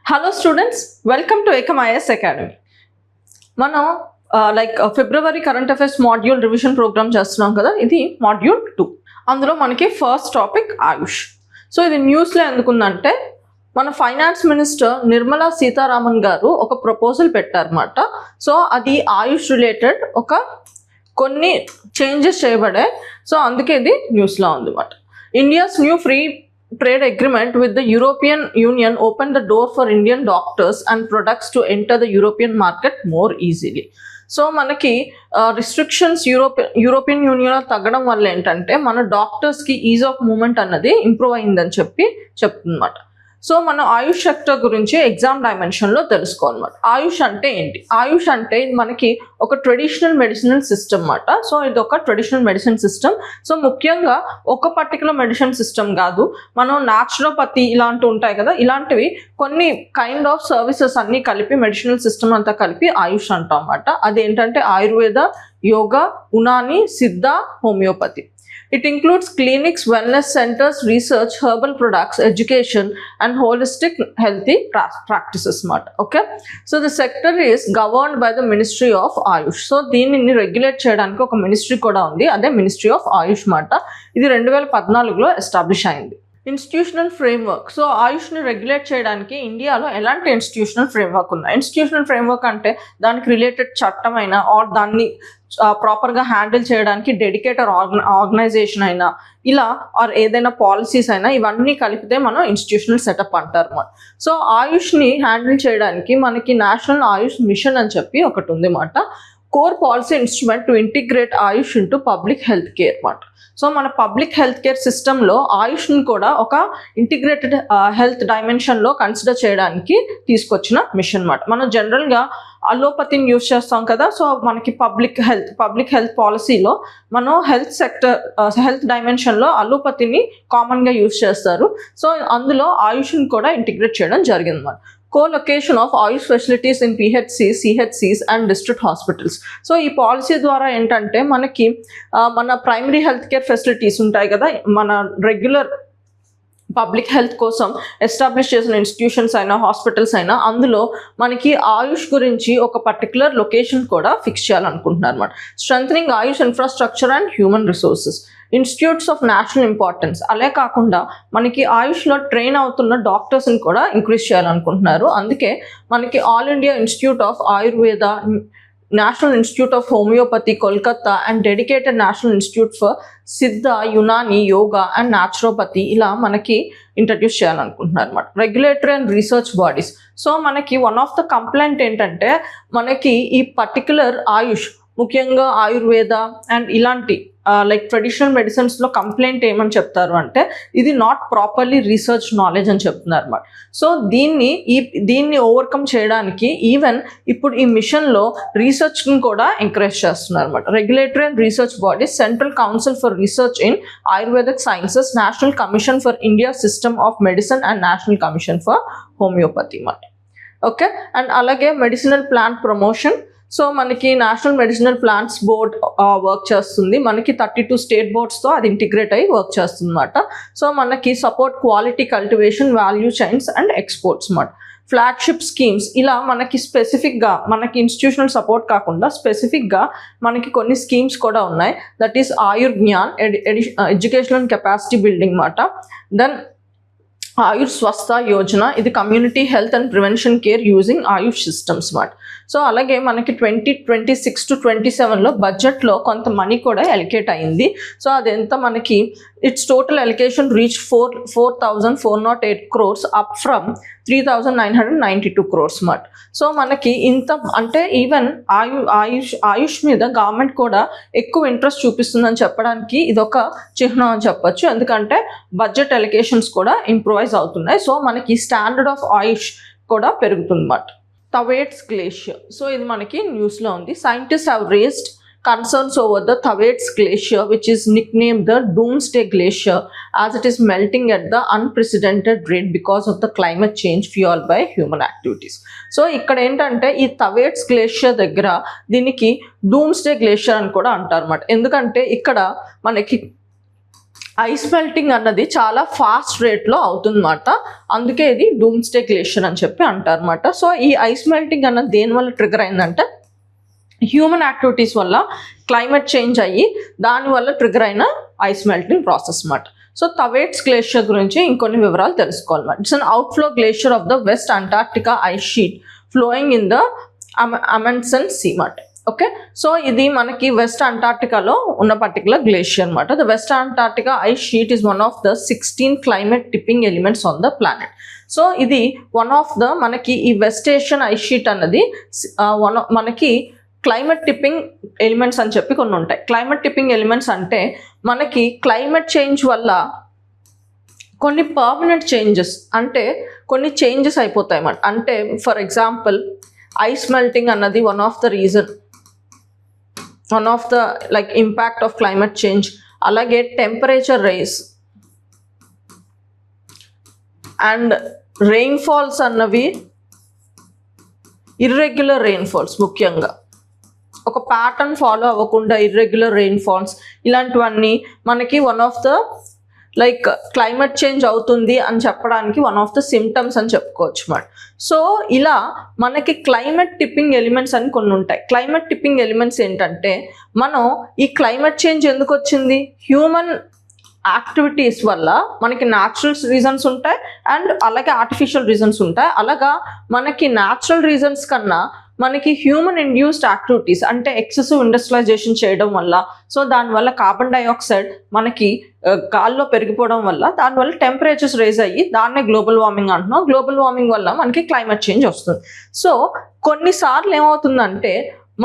Hello students, welcome to Ekam IAS Academy. మనం ఫిబ్రవరి current affairs module revision programme చేస్తున్నాం కదా, ఇది మాడ్యూల్ 2. అందులో మనకి ఫస్ట్ టాపిక్ ఆయుష్. సో ఇది న్యూస్లో ఎందుకుందంటే మన ఫైనాన్స్ మినిస్టర్ నిర్మలా సీతారామన్ గారు ఒక ప్రపోజల్ పెట్టారన్నమాట. సో అది ఆయుష్ రిలేటెడ్ కొన్ని చేంజెస్ చేయబడాయి. సో అందుకే ఇది న్యూస్లో ఉంది అన్నమాట. India's new free trade agreement with the European Union opened the door for Indian doctors and products to enter the European market more easily. So మనకి రిస్ట్రిక్షన్స్ యూరోపియన్ యూనియన్ తగ్గడం వల్ల ఏంటంటే మన డాక్టర్స్కి ఈజ్ ఆఫ్ మూమెంట్ అన్నది improve అయిందని చెప్తుందన్నమాట. So మనం ఆయుష్ sector గురించి ఎగ్జామ్ డైమెన్షన్లో తెలుసుకోవాలన్నమాట. ఆయుష్ అంటే ఏంటి? ఆయుష్ అంటే మనకి ఒక ట్రెడిషనల్ మెడిసినల్ సిస్టమ్ అన్నమాట. సో ఇది ఒక ట్రెడిషనల్ మెడిసిన్ సిస్టమ్. సో ముఖ్యంగా ఒక పర్టికులర్ మెడిసిన్ సిస్టమ్ కాదు, మనం న్యాచురోపతి ఇలాంటివి ఉంటాయి కదా, ఇలాంటివి కొన్ని కైండ్ ఆఫ్ సర్వీసెస్ అన్నీ కలిపి మెడిసినల్ సిస్టమ్ అంతా కలిపి ఆయుష్ అంటాం అన్నమాట. అదేంటంటే ఆయుర్వేద, యోగా, ఉనాని, సిద్ధ, homeopathy. It includes clinics, wellness centers, research, herbal products, education, and holistic healthy practices. Okay, so the sector is governed by the Ministry of Ayush. So దీనిని regulate చేయడానికి ఒక మినిస్ట్రీ కూడా ఉంది, అదే మినిస్ట్రీ ఆఫ్ ఆయుష్ మాట. ఇది 2014లో ఎస్టాబ్లిష్ అయింది. Institutional framework. So ఆయుష్ని regulate చేయడానికి ఇండియాలో ఎలాంటి ఇన్స్టిట్యూషనల్ ఫ్రేమ్వర్క్ ఉన్నాయి? ఇన్స్టిట్యూషనల్ ఫ్రేమ్వర్క్ అంటే దానికి రిలేటెడ్ చట్టమైనా ఆర్ దాన్ని ప్రాపర్గా హ్యాండిల్ చేయడానికి డెడికేటెడ్ ఆర్గనైజేషన్ అయినా ఇలా ఆర్ ఏదైనా పాలసీస్ అయినా ఇవన్నీ కలిపితే మనం ఇన్స్టిట్యూషనల్ సెటప్ అంటారు అన్నమాట. సో ఆయుష్ని హ్యాండిల్ చేయడానికి మనకి నేషనల్ ఆయుష్ మిషన్ అని చెప్పి ఒకటి ఉంది అన్నమాట. Core policy instrument to integrate Ayush into public health care అన్నమాట. సో మన పబ్లిక్ హెల్త్ కేర్ సిస్టంలో ఆయుష్ని కూడా ఒక ఇంటిగ్రేటెడ్ హెల్త్ డైమెన్షన్లో కన్సిడర్ చేయడానికి తీసుకొచ్చిన మిషన్ అన్నమాట. మనం జనరల్గా అలోపతిని యూజ్ చేస్తాం కదా, సో మనకి పబ్లిక్ హెల్త్ పాలసీలో మనం హెల్త్ డైమెన్షన్లో అలోపతిని కామన్గా యూజ్ చేస్తారు. సో అందులో ఆయుష్ని కూడా ఇంటిగ్రేట్ చేయడం జరిగింది అన్నమాట. Co-location of Ayush facilities in PHCs, CHCs and district hospitals. So ఈ పాలసీ ద్వారా ఏంటంటే మనకి మన ప్రైమరీ హెల్త్ కేర్ ఫెసిలిటీస్ ఉంటాయి కదా, మన రెగ్యులర్ పబ్లిక్ హెల్త్ కోసం ఎస్టాబ్లిష్ చేసిన ఇన్స్టిట్యూషన్స్ అయినా హాస్పిటల్స్ అయినా అందులో మనకి ఆయుష్ గురించి ఒక పర్టికులర్ లొకేషన్ కూడా ఫిక్స్ చేయాలనుకుంటున్నారు అన్నమాట. Strengthening Ayush infrastructure and human resources. Institutes of national importance. అలే కాకుండా మనకి ఆయుష్లో ట్రైన్ అవుతున్న డాక్టర్స్ని కూడా ఇంక్రీజ్ చేయాలనుకుంటున్నారు. అందుకే మనకి all India institute of Ayurveda, national institute of homeopathy Kolkata and dedicated national institute for సిద్ధ, యునాని, యోగా అండ్ న్యాచురోపతి ఇలా మనకి ఇంట్రడ్యూస్ చేయాలనుకుంటున్నారు అన్నమాట. Regulatory and research bodies. So మనకి వన్ ఆఫ్ ద కంప్లైంట్ ఏంటంటే మనకి ఈ పర్టికులర్ ఆయుష్, ముఖ్యంగా ఆయుర్వేద అండ్ ఇలాంటి ట్రెడిషనల్ మెడిసిన్స్లో కంప్లైంట్ ఏమని చెప్తారు అంటే ఇది నాట్ ప్రాపర్లీ రీసెర్చ్ నాలెడ్జ్ అని చెప్తున్నారు అన్నమాట. సో దీన్ని ఓవర్కమ్ చేయడానికి ఈవెన్ ఇప్పుడు ఈ మిషన్లో రీసెర్చ్ని కూడా ఎంకరేజ్ చేస్తున్నారు అన్నమాట. Regulatory and research bodies, central council for research in ayurvedic sciences, national commission for India system of medicine and national commission for homeopathy అన్నమాట. ఓకే, అండ్ అలాగే మెడిసినల్ ప్లాంట్ ప్రమోషన్. సో మనకి national medicinal plants board work చేస్తుంది. మనకి 32 state బోర్డ్స్తో అది integrate అయ్యి work చేస్తుంది అన్నమాట. So మనకి support quality cultivation, value chains and exports అన్నమాట. Flagship schemes. ఇలా మనకి స్పెసిఫిక్గా మనకి ఇన్స్టిట్యూషనల్ సపోర్ట్ కాకుండా స్పెసిఫిక్గా మనకి కొన్ని స్కీమ్స్ కూడా ఉన్నాయి. That is Ayur Gyan, educational capacity building అన్నమాట. దెన్ ఆయుష్ స్వస్థ యోజన, ఇది community health and prevention care using Ayush systems అన్నమాట. సో అలాగే మనకి 2026 to 27లో బడ్జెట్లో కొంత మనీ కూడా ఎలికేట్ అయింది. సో అదెంత మనకి it's total allocation reach 4,408 crores up from 3,992 crores అన్నమాట. సో మనకి ఇంత అంటే ఈవెన్ ఆయుష్ మీద గవర్నమెంట్ కూడా ఎక్కువ ఇంట్రెస్ట్ చూపిస్తుందని చెప్పడానికి ఇదొక చిహ్నం అని చెప్పొచ్చు. ఎందుకంటే బడ్జెట్ ఎలికేషన్స్ కూడా ఇంప్రూవైజ్ అవుతున్నాయి. సో మనకి స్టాండర్డ్ ఆఫ్ ఆయుష్ కూడా పెరుగుతుంది అన్నమాట. Thwaites Glacier. సో ఇది మనకి న్యూస్లో ఉంది. Scientists have raised concerns over the Thwaites Glacier, which is nicknamed the Doomsday Glacier, as it is melting at the unprecedented rate because of the climate change fueled by human activities. So ఇక్కడ ఏంటంటే ఈ Thwaites Glacier దగ్గర దీనికి Doomsday Glacier అని కూడా అంటారు అన్నమాట. ఎందుకంటే ఇక్కడ మనకి ఐస్ మెల్టింగ్ అన్నది చాలా ఫాస్ట్ రేట్లో అవుతుందన్నమాట. అందుకే ఇది డూమ్స్డే గ్లేషియర్ అని చెప్పి అంటారన్నమాట. సో ఈ ఐస్ మెల్టింగ్ అన్నది దేనివల్ల ట్రిగర్ అయిందంటే హ్యూమన్ యాక్టివిటీస్ వల్ల క్లైమేట్ చేంజ్ అయ్యి దానివల్ల ట్రిగర్ అయిన ఐస్ మెల్టింగ్ ప్రాసెస్ అన్నమాట. సో థవేట్స్ గ్లేషియర్ గురించి ఇంకొన్ని వివరాలు తెలుసుకోవాలన్నమాట. It's an outflow glacier of the West Antarctica ice sheet flowing in the Amundsen Sea మాట. ఓకే, సో ఇది మనకి వెస్ట్ అంటార్క్టికాలో ఉన్న పర్టికులర్ గ్లేషియర్ అనమాట. The West Antarctica ice sheet is one of the 16 climate tipping elements on the planet. So ఇది one of the మనకి ఈ west Asian ice sheet అన్నది మనకి క్లైమేట్ టిప్పింగ్ ఎలిమెంట్స్ అని చెప్పి కొన్ని ఉంటాయి. క్లైమేట్ టిప్పింగ్ ఎలిమెంట్స్ అంటే మనకి క్లైమేట్ చేంజ్ వల్ల కొన్ని పర్మనెంట్ చేంజెస్ అంటే కొన్ని చేంజెస్ అయిపోతాయి అన్నమాట. అంటే ఫర్ ఎగ్జాంపుల్ ఐస్ మెల్టింగ్ అన్నది one of the like impact of climate change. అలాగే టెంపరేచర్ రైజ్ అండ్ రెయిన్ఫాల్స్ అన్నవి ఇర్రెగ్యులర్ రెయిన్ఫాల్స్, ముఖ్యంగా ఒక ప్యాటర్న్ ఫాలో అవ్వకుండా ఇర్రెగ్యులర్ రెయిన్ఫాల్స్, ఇలాంటివన్నీ మనకి one of the like climate change అవుతుంది అని చెప్పడానికి వన్ ఆఫ్ ద సిమ్టమ్స్ అని చెప్పుకోవచ్చు మాట. సో ఇలా మనకి క్లైమేట్ టిప్పింగ్ ఎలిమెంట్స్ అని కొన్ని ఉంటాయి. క్లైమేట్ టిప్పింగ్ ఎలిమెంట్స్ ఏంటంటే మనం ఈ క్లైమేట్ చేంజ్ ఎందుకు వచ్చింది, హ్యూమన్ యాక్టివిటీస్ వల్ల మనకి న్యాచురల్ రీజన్స్ ఉంటాయి అండ్ అలాగే ఆర్టిఫిషియల్ రీజన్స్ ఉంటాయి. అలాగా మనకి న్యాచురల్ రీజన్స్ కన్నా మనకి హ్యూమన్ ఇండ్యూస్డ్ యాక్టివిటీస్ అంటే ఎక్సెసివ్ ఇండస్ట్రియలైజేషన్ చేయడం వల్ల, సో దానివల్ల కార్బన్ డైఆక్సైడ్ మనకి గాల్లో పెరిగిపోవడం వల్ల దానివల్ల టెంపరేచర్స్ రేజ్ అయ్యి దాన్నే గ్లోబల్ వార్మింగ్ అంటున్నాం. గ్లోబల్ వార్మింగ్ వల్ల మనకి క్లైమేట్ చేంజ్ వస్తుంది. సో కొన్నిసార్లు ఏమవుతుందంటే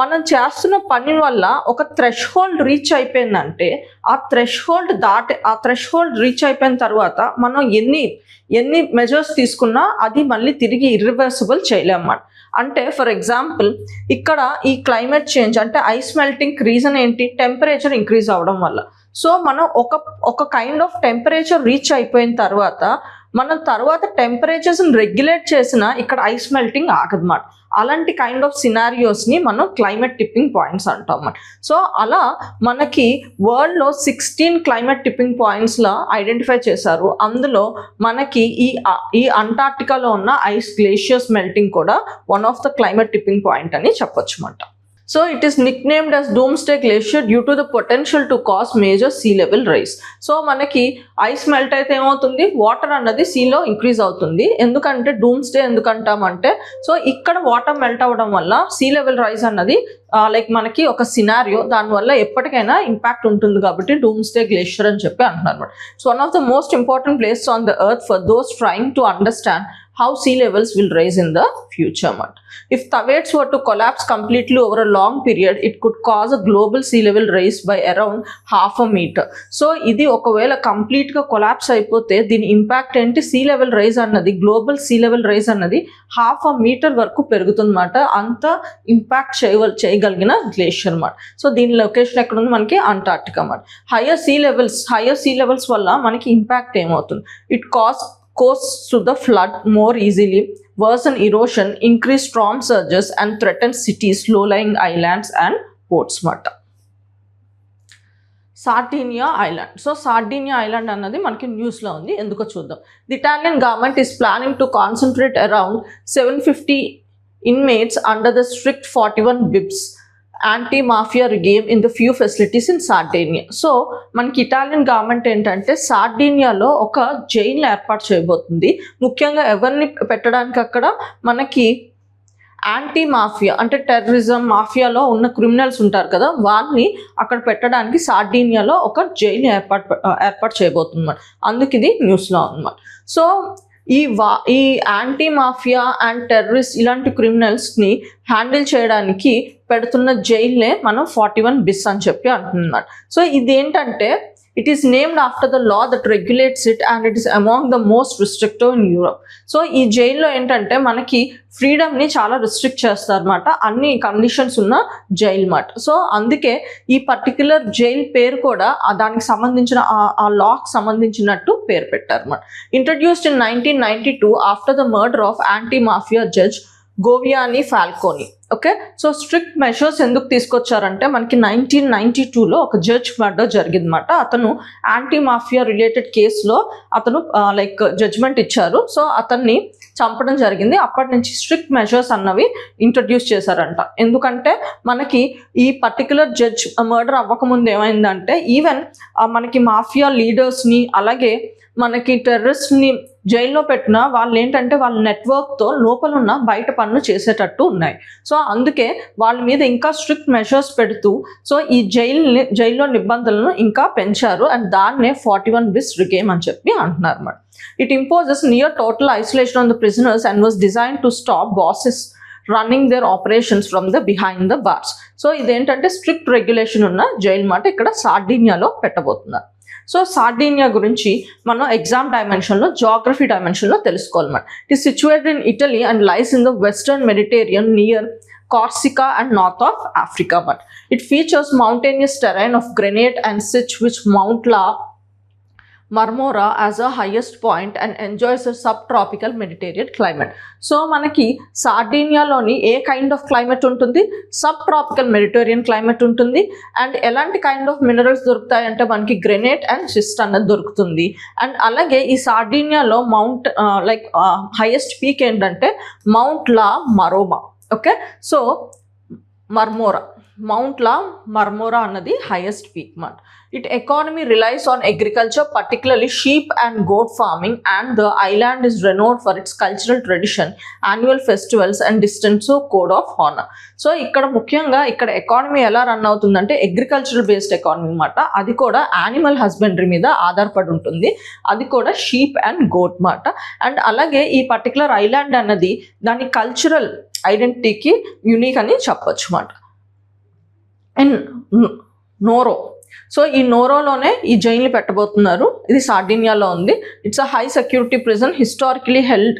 మనం చేస్తున్న పని వల్ల ఒక థ్రెష్-హోల్డ్ రీచ్ అయిపోయిందంటే ఆ థ్రెష్-హోల్డ్ రీచ్ అయిపోయిన తర్వాత మనం ఎన్ని మెజర్స్ తీసుకున్నా అది మళ్ళీ తిరిగి ఇర్రివర్సిబుల్ చేయలేమన్నమాట. అంటే ఫర్ ఎగ్జాంపుల్ ఇక్కడ ఈ క్లైమేట్ చేంజ్ అంటే ఐస్ మెల్టింగ్ రీజన్ ఏంటి, టెంపరేచర్ ఇంక్రీజ్ అవ్వడం వల్ల. సో మనం ఒక కైండ్ ఆఫ్ టెంపరేచర్ రీచ్ అయిపోయిన తర్వాత మనం తర్వాత టెంపరేచర్స్ని రెగ్యులేట్ చేసినా ఇక్కడ ఐస్ మెల్టింగ్ ఆగదన్నమాట. అలాంటి కైండ్ ఆఫ్ సినారియోస్ని మనం క్లైమేట్ టిప్పింగ్ పాయింట్స్ అంటాం అన్నమాట. సో అలా మనకి వరల్డ్లో 16 క్లైమేట్ టిప్పింగ్ పాయింట్స్లో ఐడెంటిఫై చేశారు. అందులో మనకి ఈ అంటార్క్టికాలో ఉన్న ఐస్ గ్లేషియర్స్ మెల్టింగ్ కూడా one of the climate tipping point అని చెప్పొచ్చు అన్నమాట. So it is nicknamed as Doomsday Glacier due to the potential to cause major sea level rise. So మనకి ఐస్ మెల్ట్ అయితే ఏమవుతుంది, వాటర్ అన్నది సీలో ఇంక్రీజ్ అవుతుంది. ఎందుకంటే డూమ్స్డే ఎందుకంటామంటే సో ఇక్కడ వాటర్ మెల్ట్ అవ్వడం వల్ల సీ లెవెల్ రైజ్ అన్నది లైక్ మనకి ఒక సినారియో, దానివల్ల ఎప్పటికైనా ఇంపాక్ట్ ఉంటుంది కాబట్టి డూమ్స్డే గ్లేషియర్ అని చెప్పి అంటున్నారు అనమాట. So one of the most important places on the earth for those trying to understand how sea levels will rise in the future. If Thwaites were to collapse completely over a long period, it could cause a global sea level rise by around 1/2 meter. So ఇది ఒకవేళ complete గా collapse అయిపోతే దీని impact ఏంటి, sea level rise అన్నది global sea level rise అన్నది 1/2 metre వరకు పెరుగుతుందన్నమాట. అంత ఇంపాక్ట్ చేయగలిగిన గ్లేషియర్ అన్నమాట. సో దీని లొకేషన్ ఎక్కడ ఉంది, మనకి అంటార్క్టికా అన్నమాట. హయ్యర్ సీ లెవెల్స్ వల్ల మనకి ఇంపాక్ట్ ఏమవుతుంది, it coasts to the flood more easily, worsen erosion, increase storm surges and threaten cities, low-lying islands and ports. Sardinia island. So Sardinia island అన్నది మనకి న్యూస్లో ఉంది, ఎందుకో చూద్దాం. The Italian government is planning to concentrate around 750 inmates under the strict 41 BIBS anti-mafia regime in the few facilities in Sardinia. So మనకి Italian government ఏంటంటే సార్డీనియాలో ఒక జైలు ఏర్పాటు చేయబోతుంది. ముఖ్యంగా ఎవరిని పెట్టడానికి అక్కడ మనకి యాంటీ మాఫియా అంటే టెర్రరిజం మాఫియాలో ఉన్న క్రిమినల్స్ ఉంటారు కదా, వాళ్ళని అక్కడ పెట్టడానికి సార్డీనియాలో ఒక జైలు ఏర్పాటు చేయబోతుంది. అందుకు ఇది న్యూస్లో ఉందన్నమాట. సో ఈ యాంటీ మాఫియా అండ్ టెర్రరిస్ట్ ఇలాంటి క్రిమినల్స్ని హ్యాండిల్ చేయడానికి పెడుతున్న జైల్నే మనం 41 BIS అని చెప్పి అంటున్నమాట. సో ఇదేంటంటే it is named after the law that regulates it and it is among the most restrictive in Europe. So ఈ జైల్లో ఏంటంటే మనకి ఫ్రీడమ్ని చాలా రిస్ట్రిక్ట్ చేస్తారన్నమాట, అన్ని కండిషన్స్ ఉన్న జైల్ మాట. సో అందుకే ఈ పర్టిక్యులర్ జైల్ పేరు కూడా దానికి సంబంధించిన ఆ లాకి సంబంధించినట్టు పేరు పెట్టారన్నమాట. Introduced in 1992 after the murder of anti mafia judge Giovanni Falcone. Okay, so strict measures ఎందుకు తీసుకొచ్చారంటే మనకి 1992లో ఒక జడ్జ్ మర్డర్ జరిగిందన్నమాట. అతను యాంటీ మాఫియా రిలేటెడ్ కేసులో అతను లైక్ జడ్జ్మెంట్ ఇచ్చారు. సో అతన్ని చంపడం జరిగింది. అప్పటి నుంచి స్ట్రిక్ట్ మెషర్స్ అన్నవి ఇంట్రడ్యూస్ చేశారంట. ఎందుకంటే మనకి ఈ పర్టికులర్ జడ్జ్ మర్డర్ అవ్వకముందు ఏమైందంటే ఈవెన్ మనకి మాఫియా లీడర్స్ని అలాగే మనకి టెర్రరిస్ట్ని జైల్లో పెట్టిన వాళ్ళు ఏంటంటే వాళ్ళ నెట్వర్క్తో లోపల ఉన్న బయట పనులు చేసేటట్టు ఉన్నాయి. సో అందుకే వాళ్ళ మీద ఇంకా స్ట్రిక్ట్ మెషర్స్ పెడుతూ సో ఈ జైల్లో నిబంధనలను ఇంకా పెంచారు. అండ్ దాన్నే 41 bis regime అని చెప్పి అంటున్నారు అన్నమాట. It imposes near total isolation on the prisoners and was designed to stop bosses running their operations from the behind the bars. So ఇదేంటంటే స్ట్రిక్ట్ రెగ్యులేషన్ ఉన్న జైలు మాట ఇక్కడ సార్డినియాలో పెట్టబోతున్నారు. సో సార్డినియా గురించి మనం ఎగ్జామ్ డైమెన్షన్లో జాగ్రఫీ డైమెన్షన్లో తెలుసుకోవాలన్నమాట. It is situated in Italy and lies in the Western Mediterranean near Corsica and north of Africa. But it features mountainous terrain of granite and sitch which Mount La Marmora as a highest point and enjoys a subtropical Mediterranean climate. So మనకి సార్డినియాలోని ఏ kind of climate ఉంటుంది? Sub tropical Mediterranean climate ఉంటుంది. And ఎలాంటి kind of minerals దొరుకుతాయి అంటే మనకి granite and షిస్ట్ అన్నది దొరుకుతుంది. And అలాగే ఈ సార్డినియాలో మౌంట్ లైక్ హైయెస్ట్ పీక్ ఏంటంటే మౌంట్ లా మరోమా. ఓకే, సో మర్మోరా, మౌంట్ లా మర్మోరా అన్నది హైయెస్ట్ పీక్ మాట. Its economy relies on agriculture, particularly sheep and goat farming, and the island is renowned for its cultural tradition, annual festivals and distinct code of honor. So ఇక్కడ ముఖ్యంగా ఇక్కడ economy ఎలా run అవుతుందంటే agricultural based economy మాట. అది కూడా animal husbandry మీద ఆధారపడి ఉంటుంది. అది కూడా షీప్ అండ్ గోట్ మాట. అండ్ అలాగే ఈ పర్టికులర్ ఐలాండ్ అన్నది దాని కల్చరల్ ఐడెంటిటీకి యూనిక్ అని చెప్పొచ్చు మాట. అండ్ నోరో, సో ఈ నోరోలోనే ఈ జైలు పెట్టబోతున్నారు. ఇది సార్డినియాలో ఉంది. It's a high security prison historically held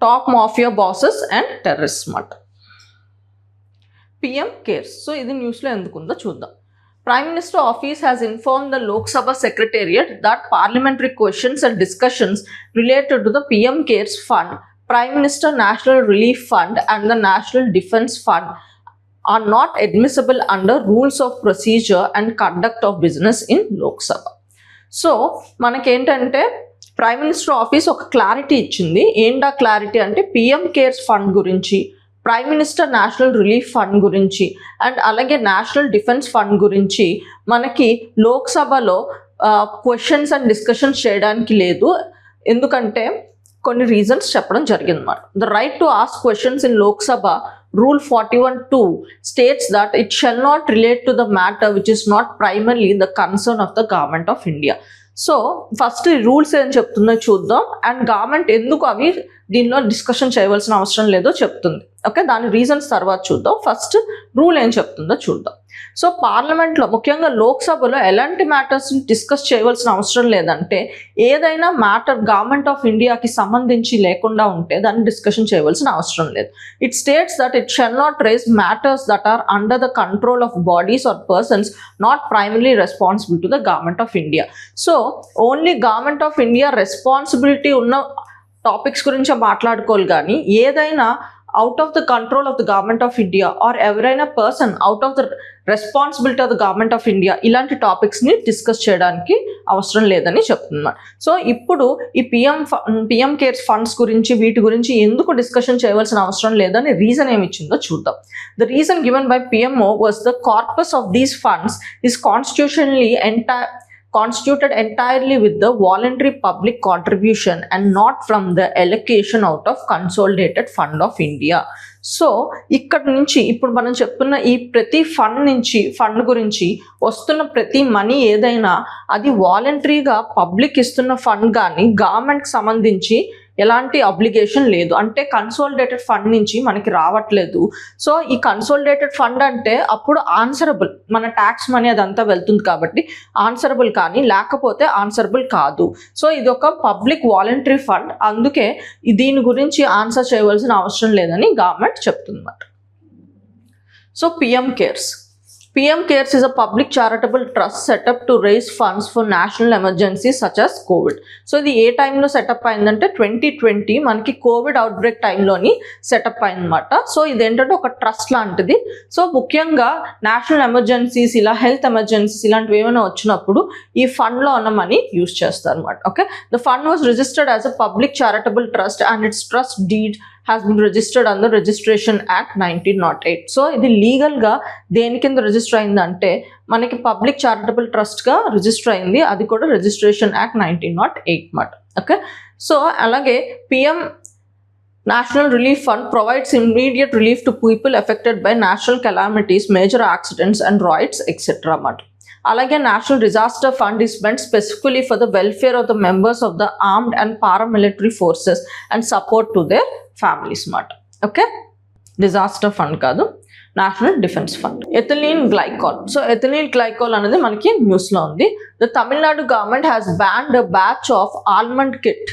top mafia bosses and terrorist మాట. పిఎం కేర్స్, సో ఇది న్యూస్లో ఎందుకుందో చూద్దాం. Prime Minister Office has informed the Lok Sabha Secretariat that parliamentary questions and discussions related to the PM Cares Fund, Prime Minister National Relief Fund and the National Defence Fund are not admissible under rules of procedure and conduct of business in Lok Sabha. So మనకేంటంటే prime minister office ఒక clarity ఇచ్చింది. ఏంటా clarity అంటే PM cares fund గురించి, prime minister national relief fund గురించి and అలాగే national defence fund గురించి మనకి లోక్సభలో క్వశ్చన్స్ అండ్ డిస్కషన్స్ చేయడానికి లేదు. ఎందుకంటే కొన్ని రీజన్స్ చెప్పడం జరిగిందన్నమాట. The right to ask questions in Lok Sabha Rule 41(2) states that it shall not relate to the matter which is not primarily the concern of the government of India. So first rules ఏం చెప్తుందో చూద్దాం. And government ఎందుకు అవి దీనిలో discussion చేయవలసిన అవసరం లేదో చెప్తుంది. ఓకే, దాని రీజన్స్ తర్వాత చూద్దాం. ఫస్ట్ రూల్ ఏం చెప్తుందో చూద్దాం. సో పార్లమెంట్లో ముఖ్యంగా లోక్సభలో ఎలాంటి మ్యాటర్స్ని డిస్కస్ చేయవలసిన అవసరం లేదంటే ఏదైనా మ్యాటర్ గవర్నమెంట్ ఆఫ్ ఇండియాకి సంబంధించి లేకుండా ఉంటే దాన్ని డిస్కషన్ చేయవలసిన అవసరం లేదు. It states that it shall not raise matters that are under the control of bodies or persons not primary responsible to the government of India. So only government of India responsibility ఉన్న topics గురించి మాట్లాడుకోవాలి. కానీ ఏదైనా out of the control of the government of India or ఎవరైనా person out of the responsibility of the government of India ఇలాంటి టాపిక్స్ని discuss చేయడానికి అవసరం లేదని చెప్తున్నారు. సో ఇప్పుడు ఈ పిఎం కేర్స్ ఫండ్స్ గురించి వీటి గురించి ఎందుకు డిస్కషన్ చేయవలసిన అవసరం లేదని రీజన్ ఏమి ఇచ్చిందో చూద్దాం. The reason given by PMO was the corpus of these funds is constituted entirely with the voluntary public contribution and not from the allocation out of consolidated fund of India. So ఇక్కడ నుంచి ఇప్పుడు మనం చెప్తున్న ఈ ప్రతి fund గురించి వస్తున్న ప్రతి మనీ ఏదైనా అది వాలంటరీగా పబ్లిక్ ఇస్తున్న ఫండ్ కానీ గవర్నమెంట్కి సంబంధించి ఎలాంటి అబ్లిగేషన్ లేదు. అంటే కన్సాలిడేటెడ్ ఫండ్ నుంచి మనకి రావట్లేదు. సో ఈ కన్సాలిడేటెడ్ ఫండ్ అంటే అప్పుడు ఆన్సరబుల్, మన ట్యాక్స్ మనీ అదంతా వెళ్తుంది కాబట్టి ఆన్సరబుల్, కానీ లేకపోతే ఆన్సరబుల్ కాదు. సో ఇది ఒక పబ్లిక్ వాలంటరీ ఫండ్, అందుకే దీని గురించి ఆన్సర్ చేయవలసిన అవసరం లేదని గవర్నమెంట్ చెప్తున్నమాట. So PM PM Cares is a public charitable trust set up to raise funds for national emergencies such as COVID. So ఇది ఏ టైంలో సెటప్ అయిందంటే 2020 మనకి కోవిడ్ అవుట్బ్రేక్ టైంలోని సెటప్ అయిందన్నమాట. సో ఇదేంటంటే ఒక ట్రస్ట్ లాంటిది. సో ముఖ్యంగా నేషనల్ ఎమర్జెన్సీస్, ఇలా హెల్త్ ఎమర్జెన్సీస్ ఇలాంటివి ఏమైనా వచ్చినప్పుడు ఈ ఫండ్లో ఉన్న మనీ యూజ్ చేస్తారు అనమాట. Okay, the fund was registered as a public charitable trust and its trust deed has been registered under Registration Act 1908. So ఇది లీగల్గా దేని కింద రిజిస్టర్ అయిందంటే మనకి పబ్లిక్ చారిటబుల్ ట్రస్ట్గా రిజిస్టర్ అయింది, అది కూడా రిజిస్ట్రేషన్ యాక్ట్ 1908 మాట. ఓకే, సో అలాగే PM National Relief Fund provides immediate relief to people affected by natural calamities, major accidents and riots, etc. మాట. అలాగే national disaster fund is spent specifically for the welfare of the members of the armed and paramilitary forces and support to their families మాట. Okay, disaster fund కాదు, national defence fund. Ethylene glycol. So ethylene glycol అనేది మనకి న్యూస్లో ఉంది. The Tamil Nadu government has banned a batch of almond kit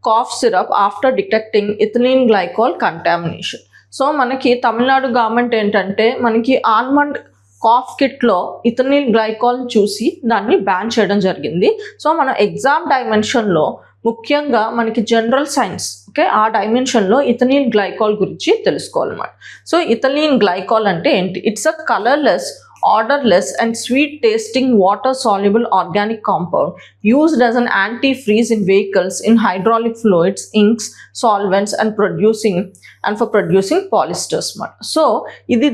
cough syrup after detecting ethylene glycol contamination. So మనకి Tamil Nadu government ఏంటంటే మనకి almond cough కిట్లో ethylene glycol చూసి దాన్ని బ్యాన్ చేయడం జరిగింది. సో మనం ఎగ్జామ్ డైమెన్షన్లో ముఖ్యంగా మనకి జనరల్ సైన్స్, ఓకే, ఆ డైమెన్షన్లో ఇథిలీన్ గ్లైకాల్ గురించి తెలుసుకోవాలన్నమాట. సో ఇథిలీన్ గ్లైకాల్ అంటే ఏంటి? It's a colourless, odorless and sweet tasting water soluble organic compound used as an antifreeze in vehicles, in hydraulic fluids, inks, solvents and for producing polysters. So ఇది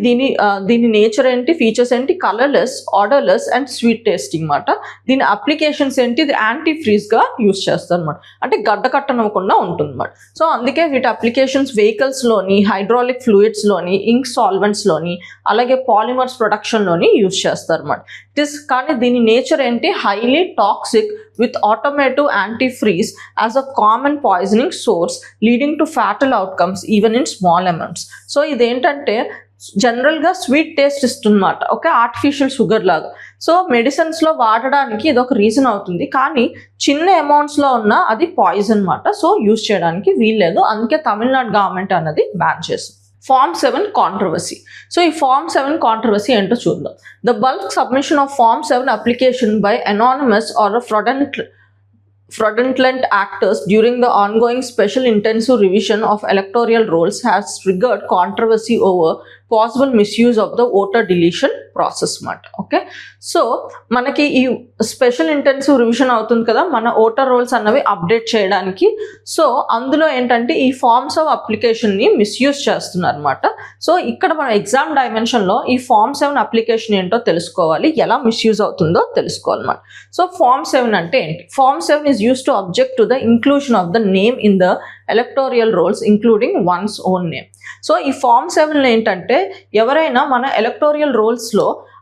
దీని nature ఏంటి, features ఏంటి? Colourless, odourless and sweet tasting మాట. దీని applications ఏంటి? ఇది anti ఫ్రీజ్గా use చేస్తారు అనమాట, అంటే గడ్డ కట్టనవ్వకుండా ఉంటుంది అనమాట. సో అందుకే వీటి అప్లికేషన్స్ వెహికల్స్లోని, హైడ్రాలిక్ ఫ్లూయిడ్స్లోని, ఇంక్ సాల్వెంట్స్లోని, అలాగే పాలిమర్స్ ప్రొడక్షన్లోని యూజ్ చేస్తారు అన్నమాట. కానీ దీని నేచర్ ఏంటి? Highly toxic with automotive antifreeze as a common poisoning source leading to fatal outcomes even in small amounts. So ఇదేంటంటే జనరల్గా స్వీట్ టేస్ట్ ఇస్తుందన్నమాట, ఓకే, ఆర్టిఫిషియల్ షుగర్ లాగా. సో మెడిసిన్స్లో వాడడానికి ఇది ఒక రీజన్ అవుతుంది, కానీ చిన్న అమౌంట్స్లో ఉన్న అది పాయిజన్ అన్నమాట. సో యూజ్ చేయడానికి వీల్లేదు, అందుకే తమిళనాడు గవర్నమెంట్ అన్నది బ్యాన్ చేస్తుంది. Form 7 controversy. So ఈ Form 7 controversy ఏంటో చూద్దాం. The bulk submission of Form 7 application by anonymous or a fraudulent actors during the ongoing special intensive revision of electoral rolls has triggered controversy over possible misuse of the voter deletion process మాట. Okay, so మనకి ఈ special intensive revision అవుతుంది కదా మన voter roles అన్నవి update చేయడానికి. So అందులో ఏంటంటే ఈ ఫార్మ్స్ ఆఫ్ అప్లికేషన్ని మిస్యూజ్ చేస్తున్నారు అనమాట. సో ఇక్కడ మన ఎగ్జామ్ డైమెన్షన్లో ఈ Form 7 అప్లికేషన్ ఏంటో తెలుసుకోవాలి, ఎలా మిస్యూజ్ అవుతుందో తెలుసుకోవాలన్నమాట. సో Form 7 అంటే ఏంటి? Form 7 is used to object to the inclusion of the name in the electoral rolls including one's own name. So ఈ Form 7 ఏంటంటే ఎవరైనా మన ఎలక్టోరియల్ రోల్స్లో